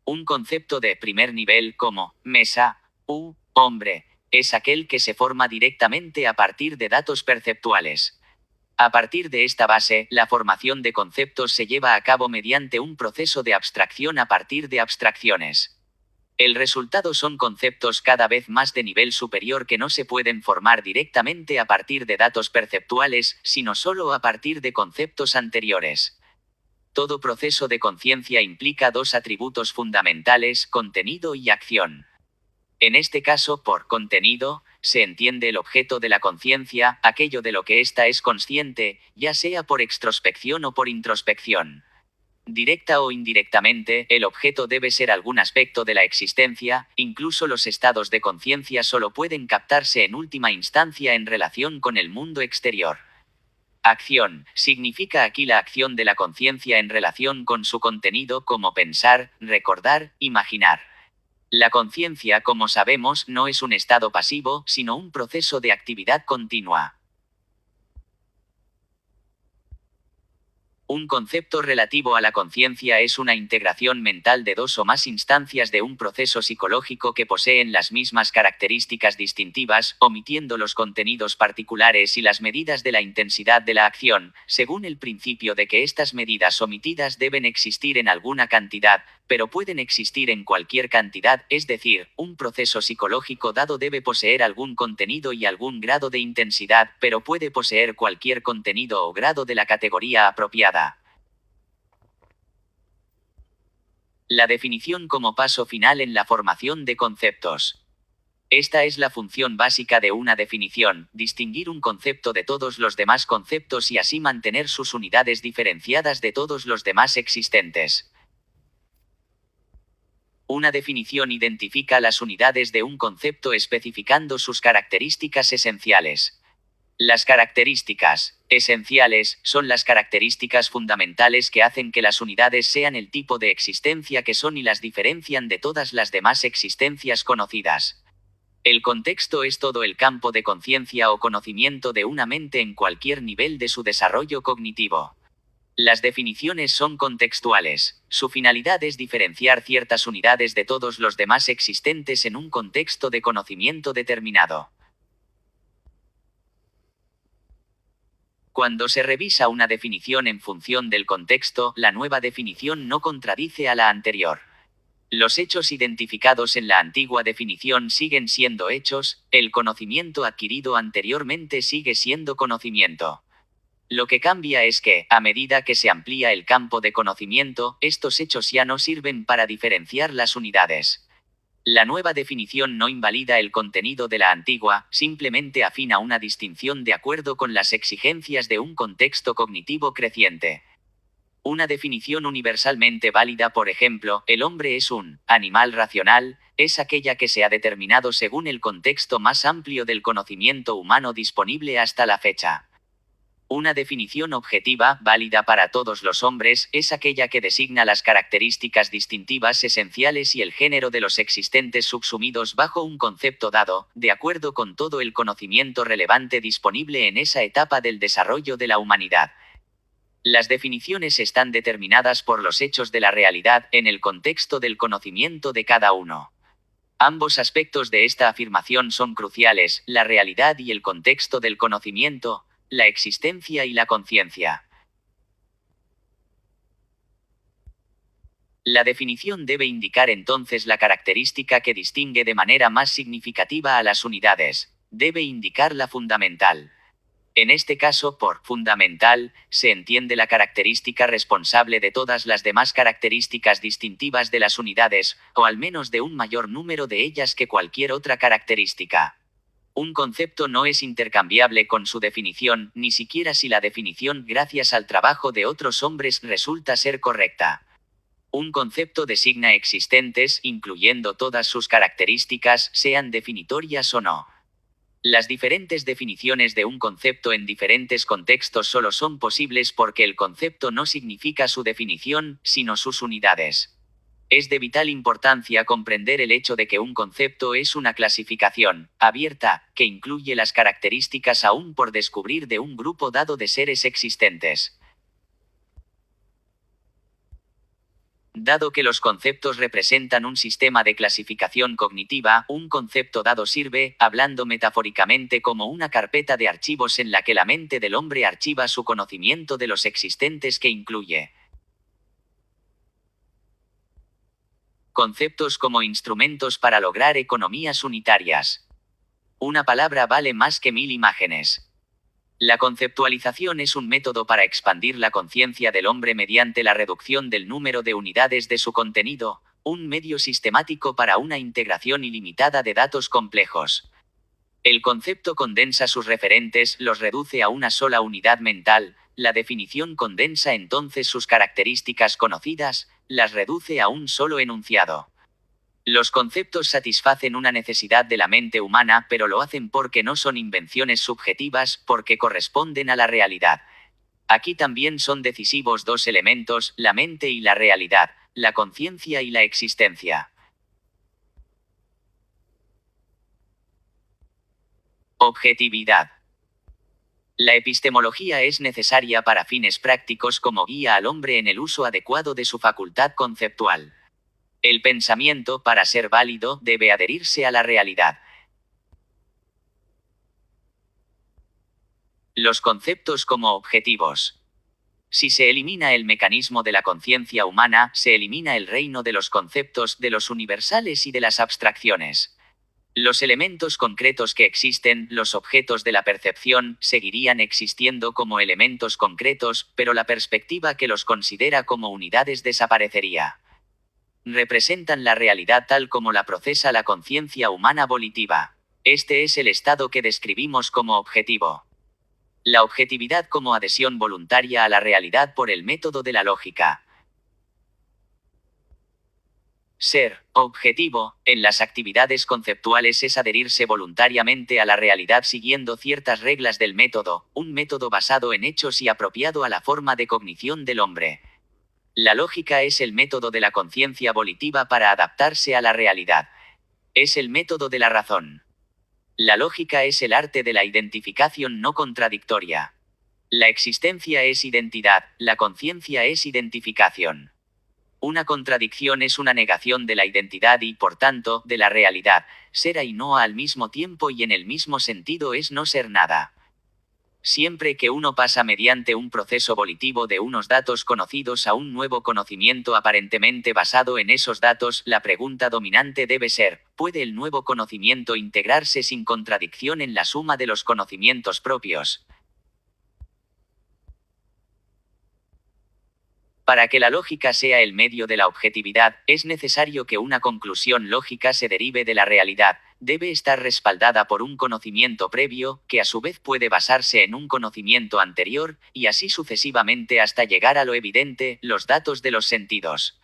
Un concepto de primer nivel como mesa u hombre es aquel que se forma directamente a partir de datos perceptuales. A partir de esta base, la formación de conceptos se lleva a cabo mediante un proceso de abstracción a partir de abstracciones. El resultado son conceptos cada vez más de nivel superior que no se pueden formar directamente a partir de datos perceptuales, sino solo a partir de conceptos anteriores. Todo proceso de conciencia implica dos atributos fundamentales, contenido y acción. En este caso, por contenido, se entiende el objeto de la conciencia, aquello de lo que ésta es consciente, ya sea por extrospección o por introspección. Directa o indirectamente, el objeto debe ser algún aspecto de la existencia, incluso los estados de conciencia solo pueden captarse en última instancia en relación con el mundo exterior. Acción, significa aquí la acción de la conciencia en relación con su contenido como pensar, recordar, imaginar. La conciencia, como sabemos, no es un estado pasivo, sino un proceso de actividad continua. Un concepto relativo a la conciencia es una integración mental de dos o más instancias de un proceso psicológico que poseen las mismas características distintivas, omitiendo los contenidos particulares y las medidas de la intensidad de la acción, según el principio de que estas medidas omitidas deben existir en alguna cantidad, pero pueden existir en cualquier cantidad, es decir, un proceso psicológico dado debe poseer algún contenido y algún grado de intensidad, pero puede poseer cualquier contenido o grado de la categoría apropiada. La definición como paso final en la formación de conceptos. Esta es la función básica de una definición, distinguir un concepto de todos los demás conceptos y así mantener sus unidades diferenciadas de todos los demás existentes. Una definición identifica las unidades de un concepto especificando sus características esenciales. Las características esenciales son las características fundamentales que hacen que las unidades sean el tipo de existencia que son y las diferencian de todas las demás existencias conocidas. El contexto es todo el campo de conciencia o conocimiento de una mente en cualquier nivel de su desarrollo cognitivo. Las definiciones son contextuales. Su finalidad es diferenciar ciertas unidades de todos los demás existentes en un contexto de conocimiento determinado. Cuando se revisa una definición en función del contexto, la nueva definición no contradice a la anterior. Los hechos identificados en la antigua definición siguen siendo hechos, el conocimiento adquirido anteriormente sigue siendo conocimiento. Lo que cambia es que, a medida que se amplía el campo de conocimiento, estos hechos ya no sirven para diferenciar las unidades. La nueva definición no invalida el contenido de la antigua, simplemente afina una distinción de acuerdo con las exigencias de un contexto cognitivo creciente. Una definición universalmente válida, por ejemplo, el hombre es un animal racional, es aquella que se ha determinado según el contexto más amplio del conocimiento humano disponible hasta la fecha. Una definición objetiva, válida para todos los hombres, es aquella que designa las características distintivas esenciales y el género de los existentes subsumidos bajo un concepto dado, de acuerdo con todo el conocimiento relevante disponible en esa etapa del desarrollo de la humanidad. Las definiciones están determinadas por los hechos de la realidad en el contexto del conocimiento de cada uno. Ambos aspectos de esta afirmación son cruciales, la realidad y el contexto del conocimiento, la existencia y la conciencia. La definición debe indicar entonces la característica que distingue de manera más significativa a las unidades. Debe indicar la fundamental. En este caso, por fundamental, se entiende la característica responsable de todas las demás características distintivas de las unidades, o al menos de un mayor número de ellas que cualquier otra característica. Un concepto no es intercambiable con su definición, ni siquiera si la definición, gracias al trabajo de otros hombres, resulta ser correcta. Un concepto designa existentes, incluyendo todas sus características, sean definitorias o no. Las diferentes definiciones de un concepto en diferentes contextos solo son posibles porque el concepto no significa su definición, sino sus unidades. Es de vital importancia comprender el hecho de que un concepto es una clasificación abierta, que incluye las características aún por descubrir de un grupo dado de seres existentes. Dado que los conceptos representan un sistema de clasificación cognitiva, un concepto dado sirve, hablando metafóricamente, como una carpeta de archivos en la que la mente del hombre archiva su conocimiento de los existentes que incluye. Conceptos como instrumentos para lograr economías unitarias. Una palabra vale más que 1000 imágenes. La conceptualización es un método para expandir la conciencia del hombre mediante la reducción del número de unidades de su contenido, un medio sistemático para una integración ilimitada de datos complejos. El concepto condensa sus referentes, los reduce a una sola unidad mental, la definición condensa entonces sus características conocidas, las reduce a un solo enunciado. Los conceptos satisfacen una necesidad de la mente humana, pero lo hacen porque no son invenciones subjetivas, porque corresponden a la realidad. Aquí también son decisivos dos elementos, la mente y la realidad, la conciencia y la existencia. Objetividad. La epistemología es necesaria para fines prácticos como guía al hombre en el uso adecuado de su facultad conceptual. El pensamiento, para ser válido, debe adherirse a la realidad. Los conceptos como objetivos. Si se elimina el mecanismo de la conciencia humana, se elimina el reino de los conceptos, de los universales y de las abstracciones. Los elementos concretos que existen, los objetos de la percepción, seguirían existiendo como elementos concretos, pero la perspectiva que los considera como unidades desaparecería. Representan la realidad tal como la procesa la conciencia humana volitiva. Este es el estado que describimos como objetivo. La objetividad como adhesión voluntaria a la realidad por el método de la lógica. Ser objetivo en las actividades conceptuales es adherirse voluntariamente a la realidad siguiendo ciertas reglas del método, un método basado en hechos y apropiado a la forma de cognición del hombre. La lógica es el método de la conciencia volitiva para adaptarse a la realidad. Es el método de la razón. La lógica es el arte de la identificación no contradictoria. La existencia es identidad, la conciencia es identificación. Una contradicción es una negación de la identidad y, por tanto, de la realidad. Ser y no al mismo tiempo y en el mismo sentido es no ser nada. Siempre que uno pasa mediante un proceso volitivo de unos datos conocidos a un nuevo conocimiento aparentemente basado en esos datos, la pregunta dominante debe ser, ¿puede el nuevo conocimiento integrarse sin contradicción en la suma de los conocimientos propios? Para que la lógica sea el medio de la objetividad, es necesario que una conclusión lógica se derive de la realidad, debe estar respaldada por un conocimiento previo, que a su vez puede basarse en un conocimiento anterior, y así sucesivamente hasta llegar a lo evidente, los datos de los sentidos.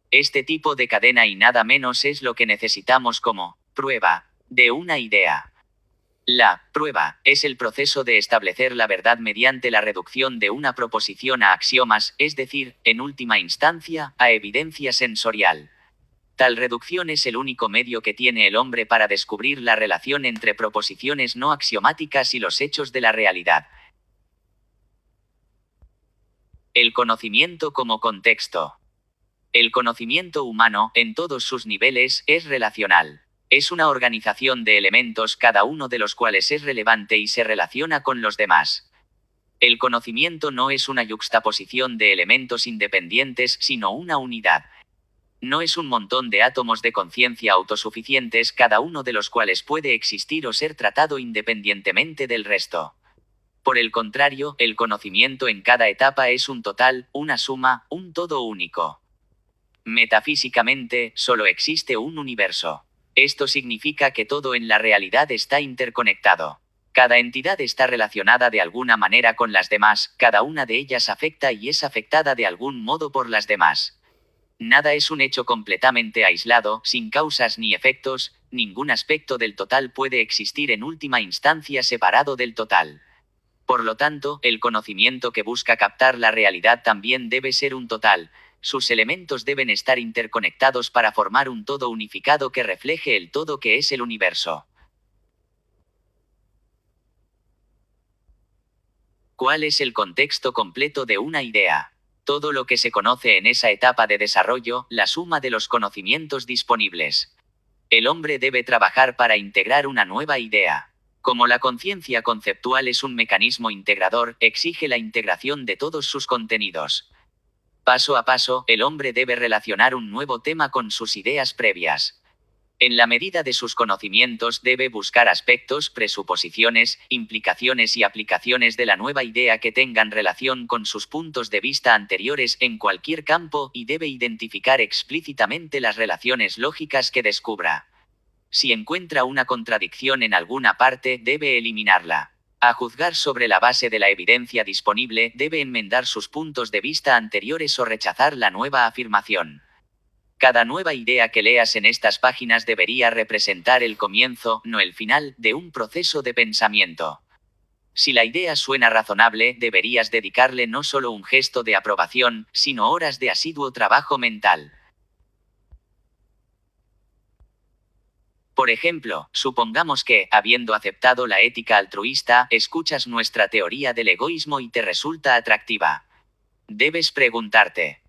Este tipo de cadena y nada menos es lo que necesitamos como prueba de una idea. La prueba es el proceso de establecer la verdad mediante la reducción de una proposición a axiomas, es decir, en última instancia, a evidencia sensorial. Tal reducción es el único medio que tiene el hombre para descubrir la relación entre proposiciones no axiomáticas y los hechos de la realidad. El conocimiento como contexto. El conocimiento humano, en todos sus niveles, es relacional. Es una organización de elementos cada uno de los cuales es relevante y se relaciona con los demás. El conocimiento no es una yuxtaposición de elementos independientes, sino una unidad. No es un montón de átomos de conciencia autosuficientes, cada uno de los cuales puede existir o ser tratado independientemente del resto. Por el contrario, el conocimiento en cada etapa es un total, una suma, un todo único. Metafísicamente, solo existe un universo. Esto significa que todo en la realidad está interconectado. Cada entidad está relacionada de alguna manera con las demás, cada una de ellas afecta y es afectada de algún modo por las demás. Nada es un hecho completamente aislado, sin causas ni efectos, ningún aspecto del total puede existir en última instancia separado del total. Por lo tanto, el conocimiento que busca captar la realidad también debe ser un total. Sus elementos deben estar interconectados para formar un todo unificado que refleje el todo que es el universo. ¿Cuál es el contexto completo de una idea? Todo lo que se conoce en esa etapa de desarrollo, la suma de los conocimientos disponibles. El hombre debe trabajar para integrar una nueva idea. Como la conciencia conceptual es un mecanismo integrador, exige la integración de todos sus contenidos. Paso a paso, el hombre debe relacionar un nuevo tema con sus ideas previas. En la medida de sus conocimientos debe buscar aspectos, presuposiciones, implicaciones y aplicaciones de la nueva idea que tengan relación con sus puntos de vista anteriores en cualquier campo y debe identificar explícitamente las relaciones lógicas que descubra. Si encuentra una contradicción en alguna parte, debe eliminarla. A juzgar sobre la base de la evidencia disponible, debe enmendar sus puntos de vista anteriores o rechazar la nueva afirmación. Cada nueva idea que leas en estas páginas debería representar el comienzo, no el final, de un proceso de pensamiento. Si la idea suena razonable, deberías dedicarle no solo un gesto de aprobación, sino horas de asiduo trabajo mental. Por ejemplo, supongamos que, habiendo aceptado la ética altruista, escuchas nuestra teoría del egoísmo y te resulta atractiva. Debes preguntarte: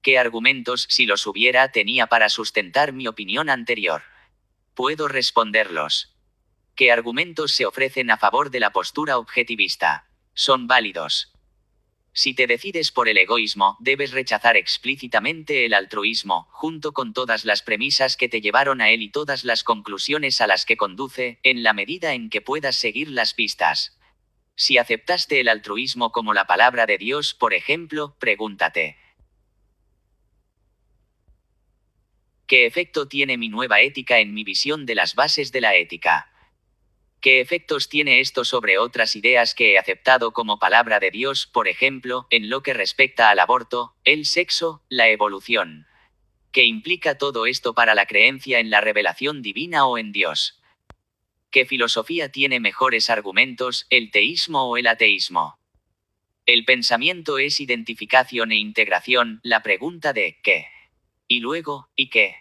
¿qué argumentos, si los hubiera, tenía para sustentar mi opinión anterior? ¿Puedo responderlos? ¿Qué argumentos se ofrecen a favor de la postura objetivista? ¿Son válidos? Si te decides por el egoísmo, debes rechazar explícitamente el altruismo, junto con todas las premisas que te llevaron a él y todas las conclusiones a las que conduce, en la medida en que puedas seguir las pistas. Si aceptaste el altruismo como la palabra de Dios, por ejemplo, pregúntate: ¿qué efecto tiene mi nueva ética en mi visión de las bases de la ética? ¿Qué efectos tiene esto sobre otras ideas que he aceptado como palabra de Dios, por ejemplo, en lo que respecta al aborto, el sexo, la evolución? ¿Qué implica todo esto para la creencia en la revelación divina o en Dios? ¿Qué filosofía tiene mejores argumentos, el teísmo o el ateísmo? El pensamiento es identificación e integración, la pregunta de ¿qué? Y luego, ¿y qué?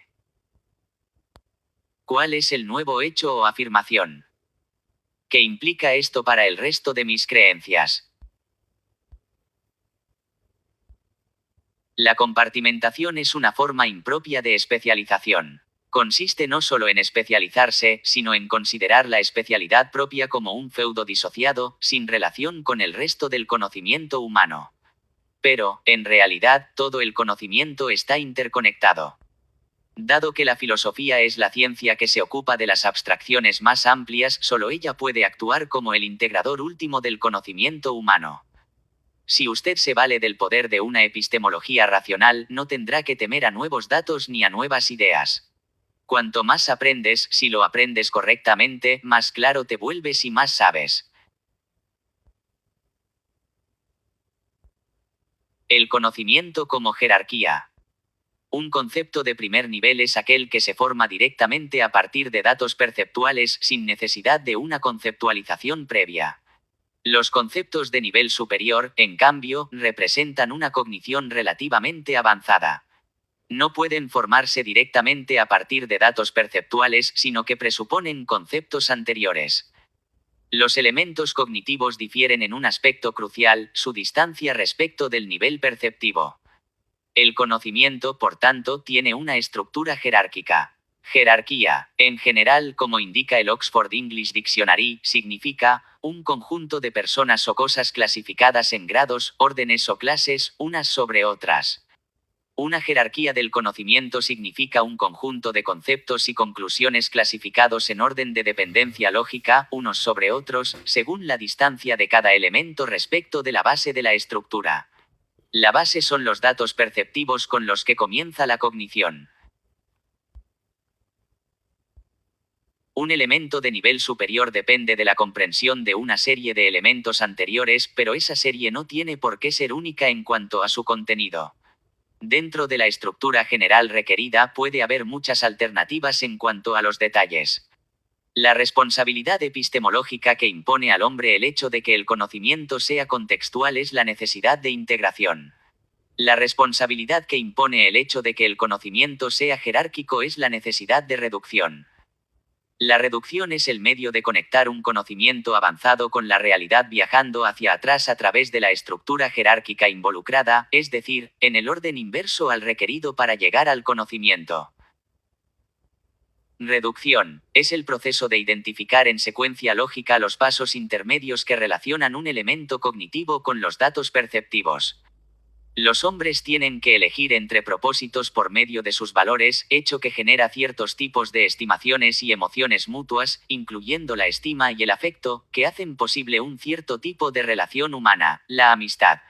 ¿Cuál es el nuevo hecho o afirmación? ¿Qué implica esto para el resto de mis creencias? La compartimentación es una forma impropia de especialización. Consiste no solo en especializarse, sino en considerar la especialidad propia como un feudo disociado, sin relación con el resto del conocimiento humano. Pero, en realidad, todo el conocimiento está interconectado. Dado que la filosofía es la ciencia que se ocupa de las abstracciones más amplias, solo ella puede actuar como el integrador último del conocimiento humano. Si usted se vale del poder de una epistemología racional, no tendrá que temer a nuevos datos ni a nuevas ideas. Cuanto más aprendes, si lo aprendes correctamente, más claro te vuelves y más sabes. El conocimiento como jerarquía. Un concepto de primer nivel es aquel que se forma directamente a partir de datos perceptuales sin necesidad de una conceptualización previa. Los conceptos de nivel superior, en cambio, representan una cognición relativamente avanzada. No pueden formarse directamente a partir de datos perceptuales, sino que presuponen conceptos anteriores. Los elementos cognitivos difieren en un aspecto crucial, su distancia respecto del nivel perceptivo. El conocimiento, por tanto, tiene una estructura jerárquica. Jerarquía, en general, como indica el Oxford English Dictionary, significa un conjunto de personas o cosas clasificadas en grados, órdenes o clases, unas sobre otras. Una jerarquía del conocimiento significa un conjunto de conceptos y conclusiones clasificados en orden de dependencia lógica, unos sobre otros, según la distancia de cada elemento respecto de la base de la estructura. La base son los datos perceptivos con los que comienza la cognición. Un elemento de nivel superior depende de la comprensión de una serie de elementos anteriores, pero esa serie no tiene por qué ser única en cuanto a su contenido. Dentro de la estructura general requerida puede haber muchas alternativas en cuanto a los detalles. La responsabilidad epistemológica que impone al hombre el hecho de que el conocimiento sea contextual es la necesidad de integración. La responsabilidad que impone el hecho de que el conocimiento sea jerárquico es la necesidad de reducción. La reducción es el medio de conectar un conocimiento avanzado con la realidad viajando hacia atrás a través de la estructura jerárquica involucrada, es decir, en el orden inverso al requerido para llegar al conocimiento. Reducción es el proceso de identificar en secuencia lógica los pasos intermedios que relacionan un elemento cognitivo con los datos perceptivos. Los hombres tienen que elegir entre propósitos por medio de sus valores, hecho que genera ciertos tipos de estimaciones y emociones mutuas, incluyendo la estima y el afecto, que hacen posible un cierto tipo de relación humana, la amistad.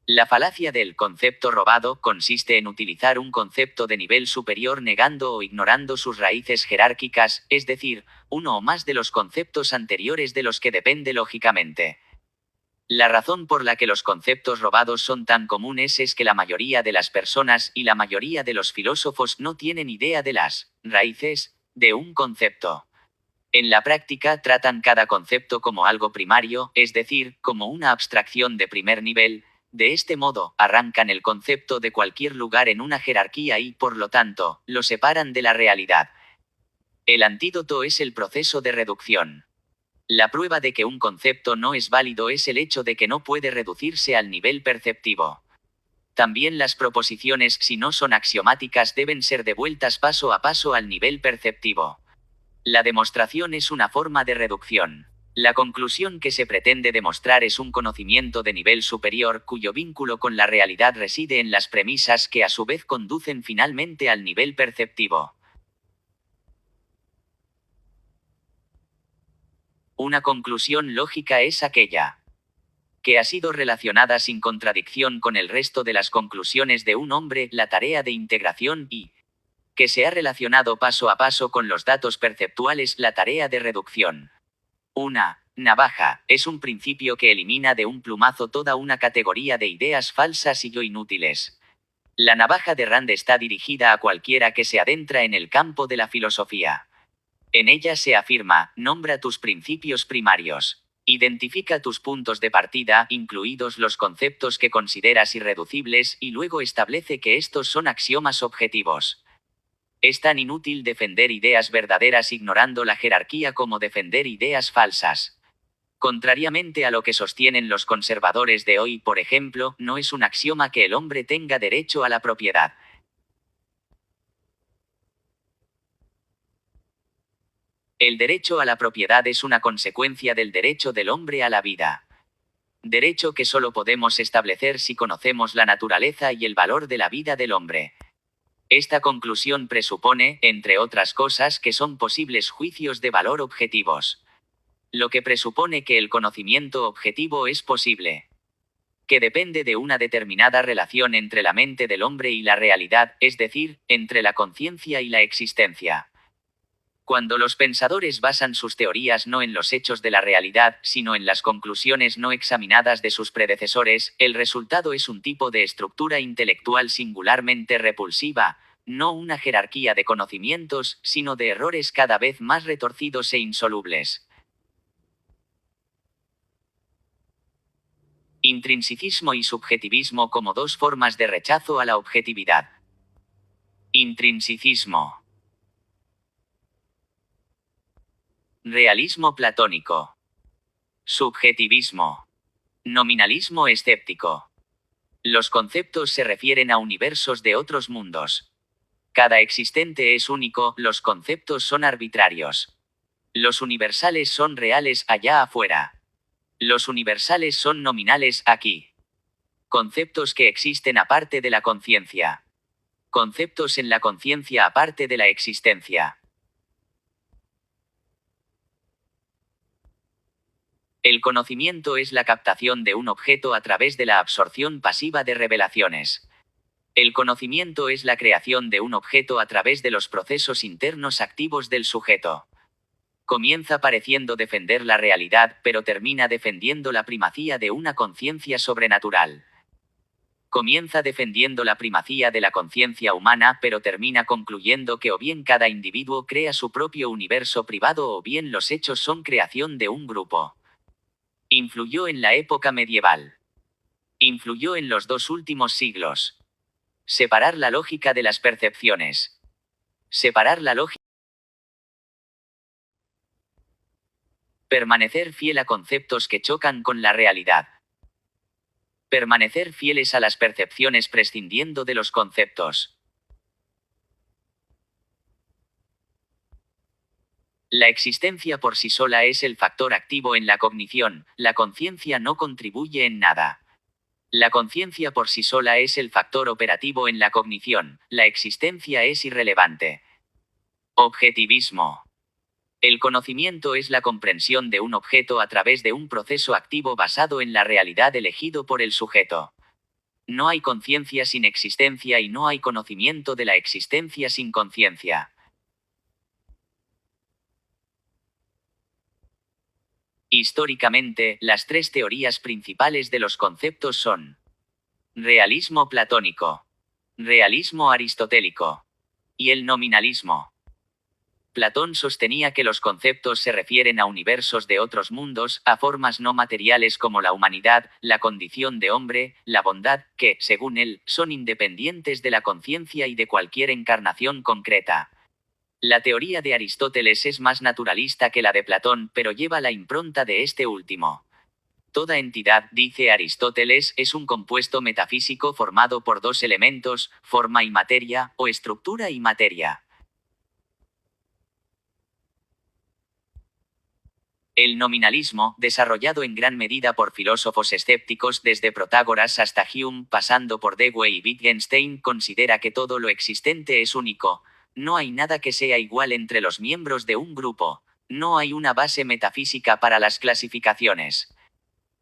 La falacia del concepto robado consiste en utilizar un concepto de nivel superior negando o ignorando sus raíces jerárquicas, es decir, uno o más de los conceptos anteriores de los que depende lógicamente. La razón por la que los conceptos robados son tan comunes es que la mayoría de las personas y la mayoría de los filósofos no tienen idea de las raíces de un concepto. En la práctica tratan cada concepto como algo primario, es decir, como una abstracción de primer nivel. De este modo, arrancan el concepto de cualquier lugar en una jerarquía y, por lo tanto, lo separan de la realidad. El antídoto es el proceso de reducción. La prueba de que un concepto no es válido es el hecho de que no puede reducirse al nivel perceptivo. También las proposiciones, si no son axiomáticas, deben ser devueltas paso a paso al nivel perceptivo. La demostración es una forma de reducción. La conclusión que se pretende demostrar es un conocimiento de nivel superior cuyo vínculo con la realidad reside en las premisas que a su vez conducen finalmente al nivel perceptivo. Una conclusión lógica es aquella que ha sido relacionada sin contradicción con el resto de las conclusiones de un hombre, la tarea de integración, y que se ha relacionado paso a paso con los datos perceptuales, la tarea de reducción. Una navaja es un principio que elimina de un plumazo toda una categoría de ideas falsas y o inútiles. La navaja de Rand está dirigida a cualquiera que se adentra en el campo de la filosofía. En ella se afirma, nombra tus principios primarios. Identifica tus puntos de partida, incluidos los conceptos que consideras irreducibles, y luego establece que estos son axiomas objetivos. Es tan inútil defender ideas verdaderas ignorando la jerarquía como defender ideas falsas. Contrariamente a lo que sostienen los conservadores de hoy, por ejemplo, no es un axioma que el hombre tenga derecho a la propiedad. El derecho a la propiedad es una consecuencia del derecho del hombre a la vida. Derecho que solo podemos establecer si conocemos la naturaleza y el valor de la vida del hombre. Esta conclusión presupone, entre otras cosas, que son posibles juicios de valor objetivos. Lo que presupone que el conocimiento objetivo es posible. Que depende de una determinada relación entre la mente del hombre y la realidad, es decir, entre la conciencia y la existencia. Cuando los pensadores basan sus teorías no en los hechos de la realidad, sino en las conclusiones no examinadas de sus predecesores, el resultado es un tipo de estructura intelectual singularmente repulsiva, no una jerarquía de conocimientos, sino de errores cada vez más retorcidos e insolubles. Intrinsicismo y subjetivismo como dos formas de rechazo a la objetividad. Intrinsicismo. Realismo platónico. Subjetivismo. Nominalismo escéptico. Los conceptos se refieren a universos de otros mundos. Cada existente es único, los conceptos son arbitrarios. Los universales son reales allá afuera. Los universales son nominales aquí. Conceptos que existen aparte de la conciencia. Conceptos en la conciencia aparte de la existencia. El conocimiento es la captación de un objeto a través de la absorción pasiva de revelaciones. El conocimiento es la creación de un objeto a través de los procesos internos activos del sujeto. Comienza pareciendo defender la realidad, pero termina defendiendo la primacía de una conciencia sobrenatural. Comienza defendiendo la primacía de la conciencia humana, pero termina concluyendo que o bien cada individuo crea su propio universo privado o bien los hechos son creación de un grupo. Influyó en la época medieval. Influyó en los 2 últimos siglos. Separar la lógica de las percepciones. Separar la lógica. Permanecer fiel a conceptos que chocan con la realidad. Permanecer fieles a las percepciones prescindiendo de los conceptos. La existencia por sí sola es el factor activo en la cognición, la conciencia no contribuye en nada. La conciencia por sí sola es el factor operativo en la cognición, la existencia es irrelevante. Objetivismo. El conocimiento es la comprensión de un objeto a través de un proceso activo basado en la realidad elegido por el sujeto. No hay conciencia sin existencia y no hay conocimiento de la existencia sin conciencia. Históricamente, las 3 teorías principales de los conceptos son: realismo platónico, realismo aristotélico y el nominalismo. Platón sostenía que los conceptos se refieren a universos de otros mundos, a formas no materiales como la humanidad, la condición de hombre, la bondad, que, según él, son independientes de la conciencia y de cualquier encarnación concreta. La teoría de Aristóteles es más naturalista que la de Platón, pero lleva la impronta de este último. Toda entidad, dice Aristóteles, es un compuesto metafísico formado por 2 elementos, forma y materia, o estructura y materia. El nominalismo, desarrollado en gran medida por filósofos escépticos desde Protágoras hasta Hume, pasando por Dewey y Wittgenstein, considera que todo lo existente es único. No hay nada que sea igual entre los miembros de un grupo. No hay una base metafísica para las clasificaciones.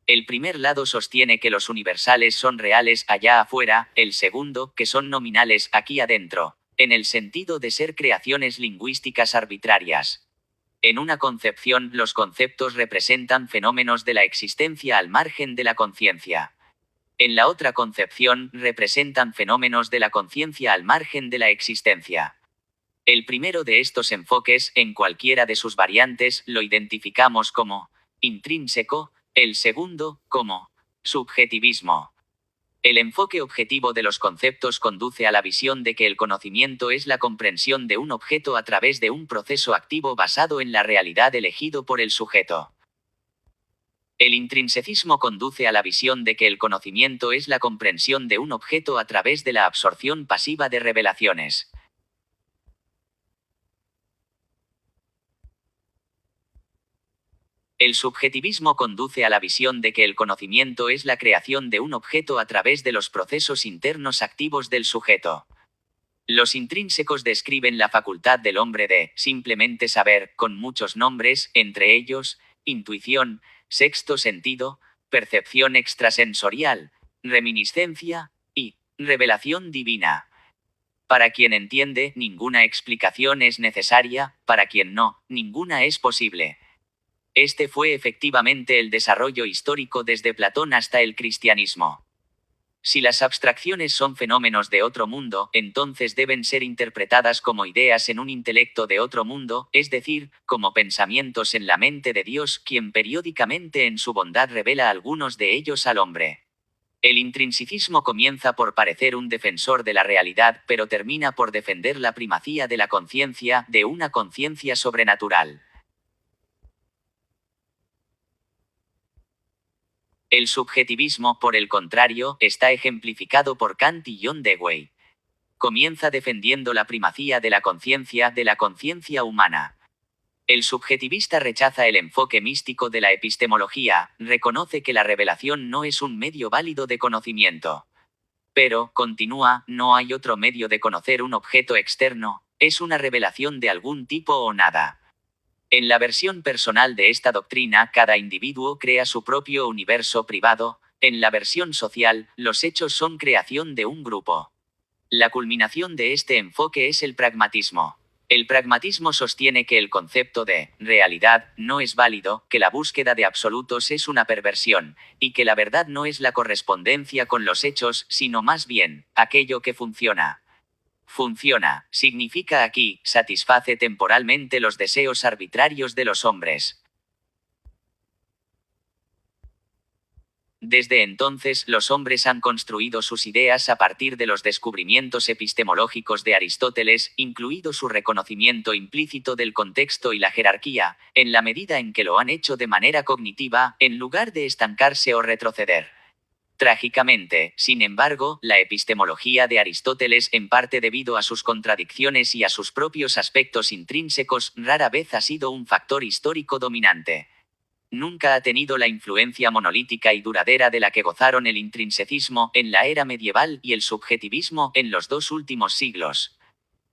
El primer lado sostiene que los universales son reales allá afuera, el segundo, que son nominales aquí adentro, en el sentido de ser creaciones lingüísticas arbitrarias. En una concepción, los conceptos representan fenómenos de la existencia al margen de la conciencia. En la otra concepción, representan fenómenos de la conciencia al margen de la existencia. El primero de estos enfoques, en cualquiera de sus variantes, lo identificamos como intrínseco, el segundo, como subjetivismo. El enfoque objetivo de los conceptos conduce a la visión de que el conocimiento es la comprensión de un objeto a través de un proceso activo basado en la realidad elegido por el sujeto. El intrinsecismo conduce a la visión de que el conocimiento es la comprensión de un objeto a través de la absorción pasiva de revelaciones. El subjetivismo conduce a la visión de que el conocimiento es la creación de un objeto a través de los procesos internos activos del sujeto. Los intrínsecos describen la facultad del hombre de, simplemente saber, con muchos nombres, entre ellos, intuición, sexto sentido, percepción extrasensorial, reminiscencia, y revelación divina. Para quien entiende, ninguna explicación es necesaria, para quien no, ninguna es posible. Este fue efectivamente el desarrollo histórico desde Platón hasta el cristianismo. Si las abstracciones son fenómenos de otro mundo, entonces deben ser interpretadas como ideas en un intelecto de otro mundo, es decir, como pensamientos en la mente de Dios, quien periódicamente en su bondad revela algunos de ellos al hombre. El intrinsicismo comienza por parecer un defensor de la realidad, pero termina por defender la primacía de la conciencia, de una conciencia sobrenatural. El subjetivismo, por el contrario, está ejemplificado por Kant y John Dewey. Comienza defendiendo la primacía de la conciencia humana. El subjetivista rechaza el enfoque místico de la epistemología, reconoce que la revelación no es un medio válido de conocimiento. Pero, continúa, no hay otro medio de conocer un objeto externo, es una revelación de algún tipo o nada. En la versión personal de esta doctrina, cada individuo crea su propio universo privado. En la versión social, los hechos son creación de un grupo. La culminación de este enfoque es el pragmatismo. El pragmatismo sostiene que el concepto de realidad no es válido, que la búsqueda de absolutos es una perversión, y que la verdad no es la correspondencia con los hechos, sino más bien, aquello que funciona. Funciona, significa aquí, satisface temporalmente los deseos arbitrarios de los hombres. Desde entonces, los hombres han construido sus ideas a partir de los descubrimientos epistemológicos de Aristóteles, incluido su reconocimiento implícito del contexto y la jerarquía, en la medida en que lo han hecho de manera cognitiva, en lugar de estancarse o retroceder. Trágicamente, sin embargo, la epistemología de Aristóteles, en parte debido a sus contradicciones y a sus propios aspectos intrínsecos, rara vez ha sido un factor histórico dominante. Nunca ha tenido la influencia monolítica y duradera de la que gozaron el intrinsecismo en la era medieval y el subjetivismo en los 2 últimos siglos.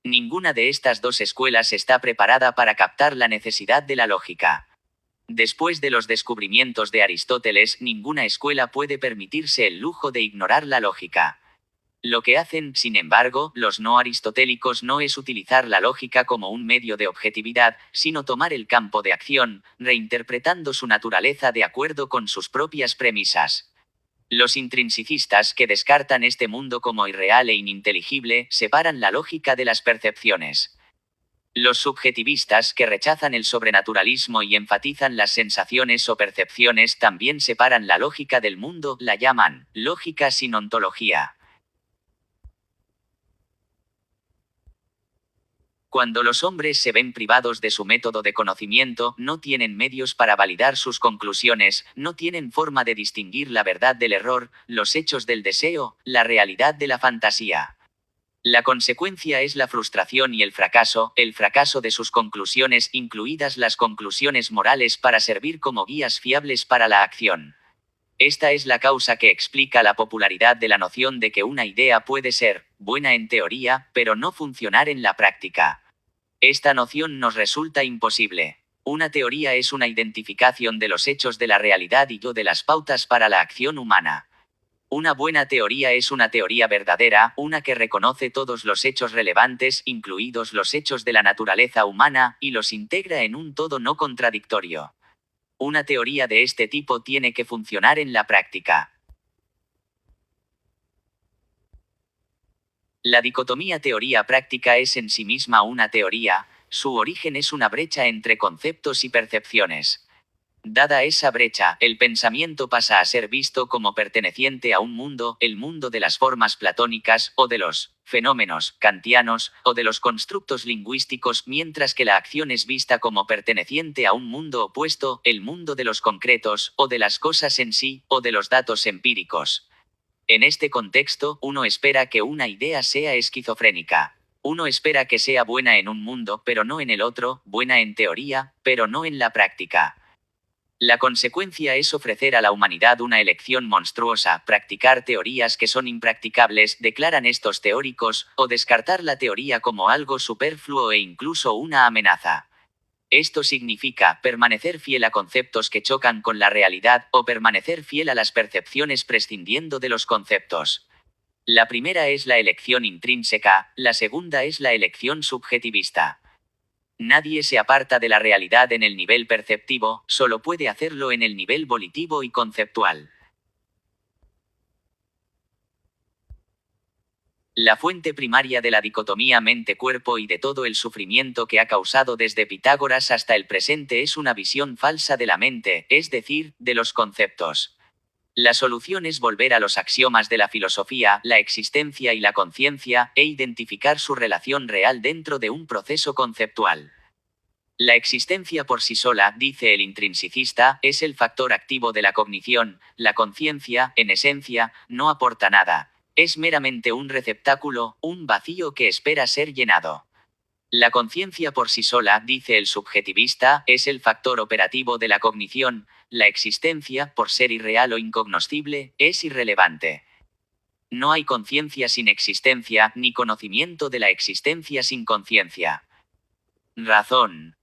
Ninguna de estas dos escuelas está preparada para captar la necesidad de la lógica. Después de los descubrimientos de Aristóteles, ninguna escuela puede permitirse el lujo de ignorar la lógica. Lo que hacen, sin embargo, los no aristotélicos no es utilizar la lógica como un medio de objetividad, sino tomar el campo de acción, reinterpretando su naturaleza de acuerdo con sus propias premisas. Los intrinsicistas, que descartan este mundo como irreal e ininteligible, separan la lógica de las percepciones. Los subjetivistas, que rechazan el sobrenaturalismo y enfatizan las sensaciones o percepciones, también separan la lógica del mundo, la llaman lógica sin ontología. Cuando los hombres se ven privados de su método de conocimiento, no tienen medios para validar sus conclusiones, no tienen forma de distinguir la verdad del error, los hechos del deseo, la realidad de la fantasía. La consecuencia es la frustración y el fracaso de sus conclusiones, incluidas las conclusiones morales, para servir como guías fiables para la acción. Esta es la causa que explica la popularidad de la noción de que una idea puede ser buena en teoría, pero no funcionar en la práctica. Esta noción nos resulta imposible. Una teoría es una identificación de los hechos de la realidad y de las pautas para la acción humana. Una buena teoría es una teoría verdadera, una que reconoce todos los hechos relevantes, incluidos los hechos de la naturaleza humana, y los integra en un todo no contradictorio. Una teoría de este tipo tiene que funcionar en la práctica. La dicotomía teoría-práctica es en sí misma una teoría, su origen es una brecha entre conceptos y percepciones. Dada esa brecha, el pensamiento pasa a ser visto como perteneciente a un mundo, el mundo de las formas platónicas, o de los fenómenos kantianos, o de los constructos lingüísticos, mientras que la acción es vista como perteneciente a un mundo opuesto, el mundo de los concretos, o de las cosas en sí, o de los datos empíricos. En este contexto, uno espera que una idea sea esquizofrénica. Uno espera que sea buena en un mundo, pero no en el otro, buena en teoría, pero no en la práctica. La consecuencia es ofrecer a la humanidad una elección monstruosa, practicar teorías que son impracticables, declaran estos teóricos, o descartar la teoría como algo superfluo e incluso una amenaza. Esto significa permanecer fiel a conceptos que chocan con la realidad, o permanecer fiel a las percepciones prescindiendo de los conceptos. La primera es la elección intrínseca, la segunda es la elección subjetivista. Nadie se aparta de la realidad en el nivel perceptivo, solo puede hacerlo en el nivel volitivo y conceptual. La fuente primaria de la dicotomía mente-cuerpo y de todo el sufrimiento que ha causado desde Pitágoras hasta el presente es una visión falsa de la mente, es decir, de los conceptos. La solución es volver a los axiomas de la filosofía, la existencia y la conciencia, e identificar su relación real dentro de un proceso conceptual. La existencia por sí sola, dice el intrinsicista, es el factor activo de la cognición, la conciencia, en esencia, no aporta nada. Es meramente un receptáculo, un vacío que espera ser llenado. La conciencia por sí sola, dice el subjetivista, es el factor operativo de la cognición, la existencia, por ser irreal o incognoscible, es irrelevante. No hay conciencia sin existencia, ni conocimiento de la existencia sin conciencia. Razón.